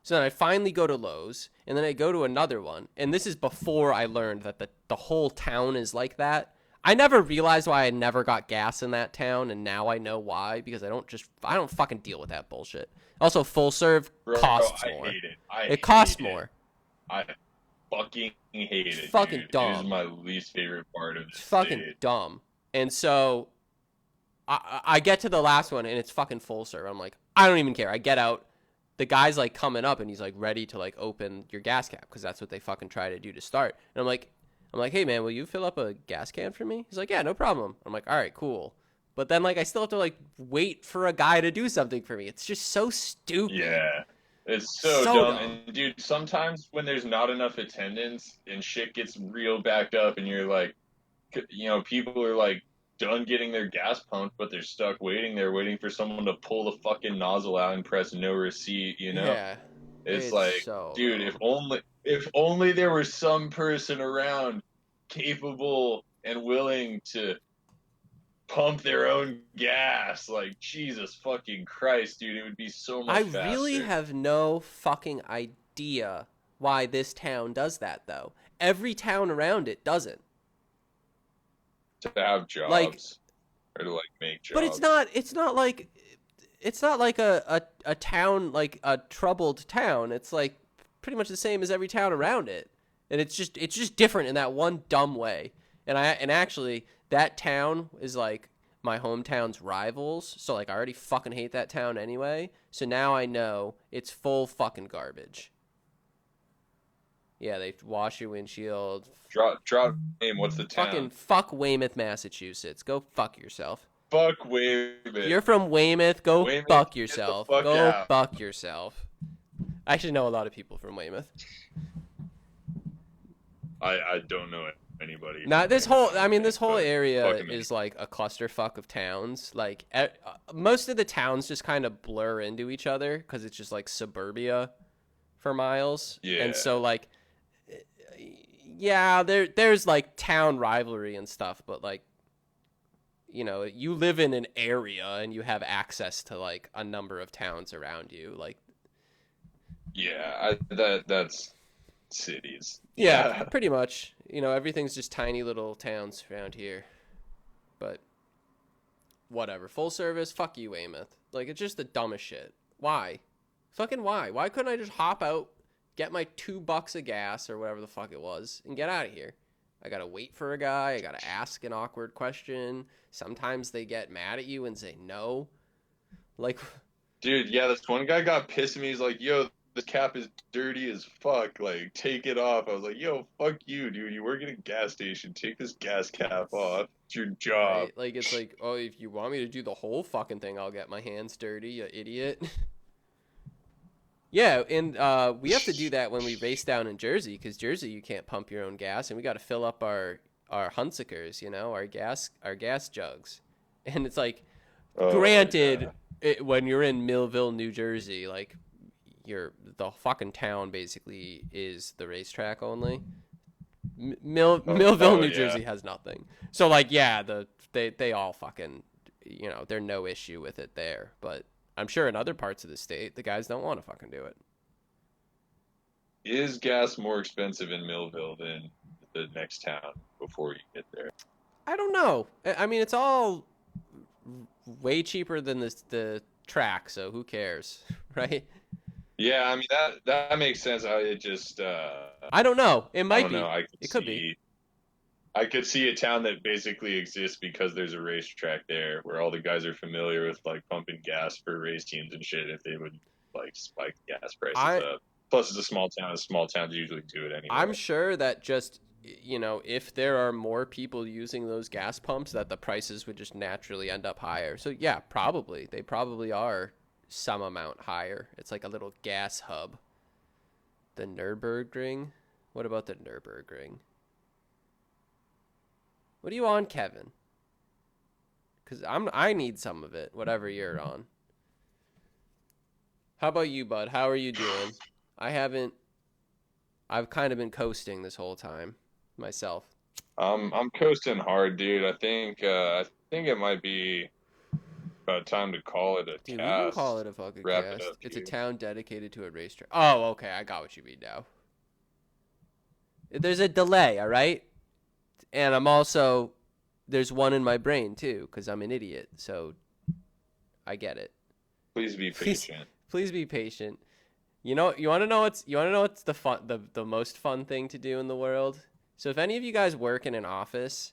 So then I finally go to Lowe's, and then I go to another one. And this is before I learned that the whole town is like that. I never realized why I never got gas in that town, and now I know why, because I don't fucking deal with that bullshit. Also, full serve costs more. Hate it. It costs more. I fucking hate it. Fucking dude. dumb. It is my least favorite part of this. It's fucking dumb. And so I get to the last one, and it's fucking full serve. I'm like, I don't even care. I get out. The guy's like coming up, and he's like ready to like open your gas cap because that's what they fucking try to do to start. And I'm like, hey man, will you fill up a gas can for me? He's like, yeah, no problem. I'm like, all right, cool. But then like I still have to like wait for a guy to do something for me. It's just so stupid. Yeah. It's so dumb. And dude, sometimes when there's not enough attendance and shit gets real backed up and you're like, people are like done getting their gas pumped, but they're stuck waiting for someone to pull the fucking nozzle out and press no receipt, Yeah. It's like, so dude, if only there was some person around capable and willing to pump their own gas. Like, Jesus fucking Christ, dude, it would be so much faster. I really have no fucking idea why this town does that, though. Every town around it doesn't. To have jobs. Or to, like, make jobs. But it's not like... it's not like a town, like a troubled town. It's like pretty much the same as every town around it, and it's just different in that one dumb way. And actually that town is like my hometown's rivals, so like I already fucking hate that town anyway. So now I know it's full fucking garbage. Yeah, they wash your windshield. Drop name. What's the town? Fucking fuck Weymouth, Massachusetts. Go fuck yourself. Fuck Weymouth. You're from Weymouth. Go Weymouth, fuck get the yourself. fuck Go out. fuck yourself. I actually know a lot of people from Weymouth. I don't know anybody. Not this whole. I mean, this whole But area fucking is like a clusterfuck of towns. Like most of the towns just kind of blur into each other because it's just like suburbia for miles. Yeah. And so like, yeah, there's like town rivalry and stuff, but like, you know, you live in an area and you have access to like a number of towns around you. Like, Yeah, that's cities. yeah, pretty much. You know, everything's just tiny little towns around here. But whatever. Full service, fuck you, Weymouth. Like, it's just the dumbest shit. Why? Fucking why? Why couldn't I just hop out, get my $2 of gas or whatever the fuck it was, and get out of here? I gotta wait for a guy. I gotta ask an awkward question. Sometimes they get mad at you and say no. Like, Dude, yeah, this one guy got pissed at me. He's like, yo, the cap is dirty as fuck. Like, take it off. I was like, yo, fuck you, dude. You work at a gas station. Take this gas cap off. It's your job. right? Like, it's like, oh, if you want me to do the whole fucking thing, I'll get my hands dirty, you idiot. Yeah, and we have to do that when we race down in Jersey, because Jersey you can't pump your own gas, and we got to fill up our Hunsikers, you know, our gas jugs, and it's like, granted, when you're in Millville, New Jersey, like the fucking town basically is the racetrack only. Millville, New Jersey has nothing, so like yeah, they all fucking, you know, they're no issue with it there, but I'm sure in other parts of the state, the guys don't want to fucking do it. Is gas more expensive in Millville than the next town before you get there? I don't know. I mean, it's all way cheaper than the track, so who cares, right? Yeah, I mean that makes sense. It just I don't know. It might be. Know. It could be. I could see a town that basically exists because there's a racetrack there where all the guys are familiar with like pumping gas for race teams and shit. If they would like spike gas prices up. Plus, it's a small town. And small towns usually do it anyway. I'm sure that just, you know, if there are more people using those gas pumps, that the prices would just naturally end up higher. So yeah, probably they probably are some amount higher. It's like a little gas hub. The Nürburgring. What about the Nürburgring? What are you on, Kevin? Because I need some of it, whatever you're on. How about you, bud? How are you doing? I've kind of been coasting this whole time myself. I'm coasting hard, dude. I think it might be about time to call it a Dude, cast. we can call it a fucking Wrap cast. it up, It's a dude. town dedicated to a racetrack. Oh, okay. I got what you mean now. There's a delay, all right? And there's one in my brain, too, because I'm an idiot. So I get it. Please be patient. Please be patient. You want to know what's the most fun thing to do in the world? So if any of you guys work in an office,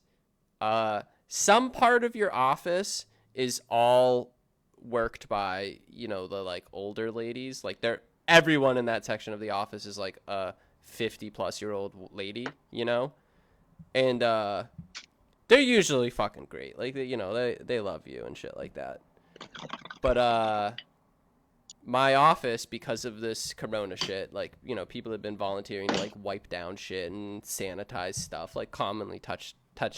some part of your office is all worked by, you know, the like older ladies. Like everyone in that section of the office is like a 50-plus-year-old lady, you know? And they're usually fucking great. Like, you know, they love you and shit like that. But my office, because of this corona shit, like, you know, people have been volunteering to like wipe down shit and sanitize stuff, like commonly touched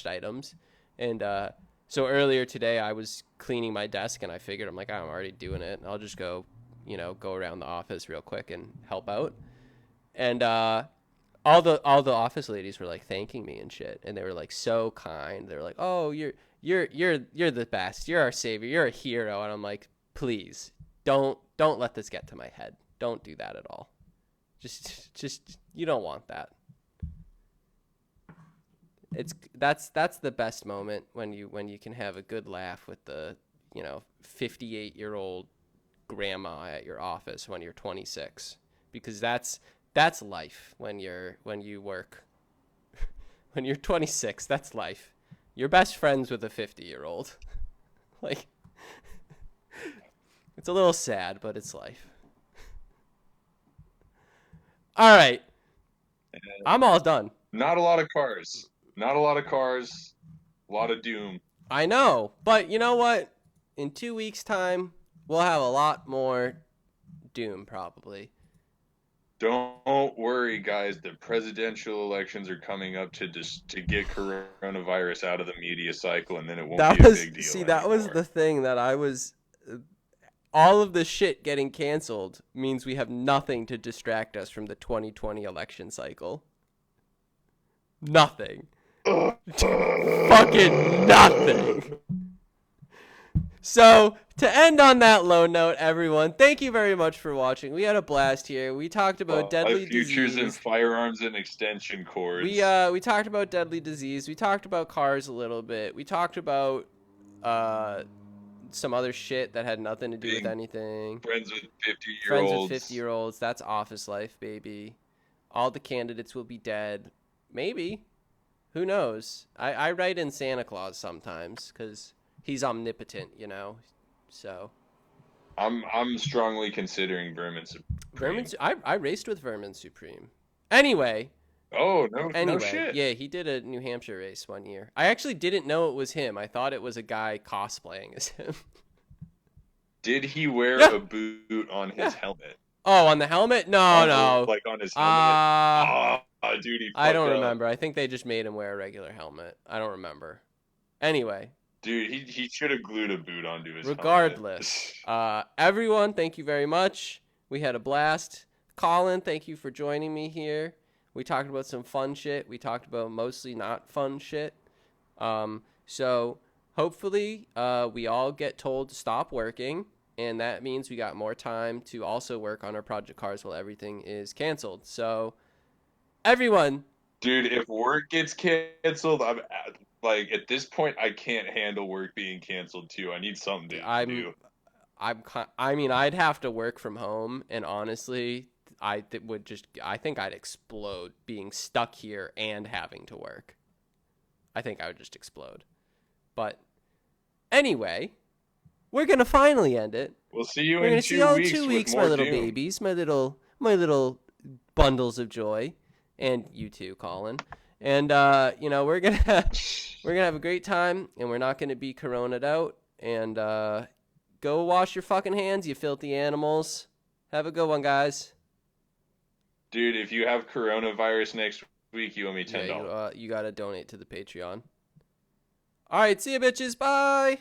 items. And so earlier today I was cleaning my desk and I figured, I'm like, I'm already doing it. I'll just go around the office real quick and help out. And all the office ladies were like thanking me and shit, and they were like so kind. They were like, "Oh, you're the best. You're our savior. You're a hero." And I'm like, "Please, don't let this get to my head. Don't do that at all. Just you don't want that." That's the best moment when you can have a good laugh with the, you know, 58-year-old grandma at your office when you're 26, because that's life when you work. When you're 26, that's life. You're best friends with a 50-year-old. Like, it's a little sad, but it's life. All right. I'm all done. Not a lot of cars. Not a lot of cars. A lot of doom. I know, but you know what? In 2 weeks' time, we'll have a lot more doom, probably. Don't worry, guys. The presidential elections are coming up to get coronavirus out of the media cycle, and then it won't be a big deal anymore. That was the thing that I was. All of the shit getting canceled means we have nothing to distract us from the 2020 election cycle. Nothing. Fucking nothing. So, to end on that low note, everyone, thank you very much for watching. We had a blast here. We talked about deadly futures disease. and firearms and extension cords. We talked about deadly disease. We talked about cars a little bit. We talked about some other shit that had nothing to do with anything. Friends with 50-year-olds. Friends with 50-year-olds. That's office life, baby. All the candidates will be dead. Maybe. Who knows? I write in Santa Claus sometimes because he's omnipotent, you know. So. I'm strongly considering Vermin Supreme. I raced with Vermin Supreme. Anyway. Oh, no shit. Yeah, he did a New Hampshire race one year. I actually didn't know it was him. I thought it was a guy cosplaying as him. Did he wear a boot on his helmet? Oh, on the helmet? No. Like on his helmet? Dude, he I don't fucked up. remember. I think they just made him wear a regular helmet. I don't remember. Anyway. Dude, he should have glued a boot onto his Regardless, everyone, thank you very much. We had a blast. Colin, thank you for joining me here. We talked about some fun shit. We talked about mostly not fun shit. So hopefully we all get told to stop working, and that means we got more time to also work on our Project Cars while everything is canceled. So everyone. Dude, if work gets canceled, I'm like, at this point, I can't handle work being canceled too. I need something to do. I mean, I'd have to work from home, and honestly, I think I'd explode being stuck here and having to work. I think I would just explode. But anyway, we're gonna finally end it. We'll see you in 2 weeks. We're gonna see you in 2 weeks, my little babies, my little bundles of joy, and you too, Colin. And we're gonna have a great time, and we're not gonna be corona'd out. And go wash your fucking hands, you filthy animals. Have a good one, guys. Dude, if you have coronavirus next week, you owe me $10. Yeah, you gotta donate to the Patreon. All right, see ya, bitches. Bye.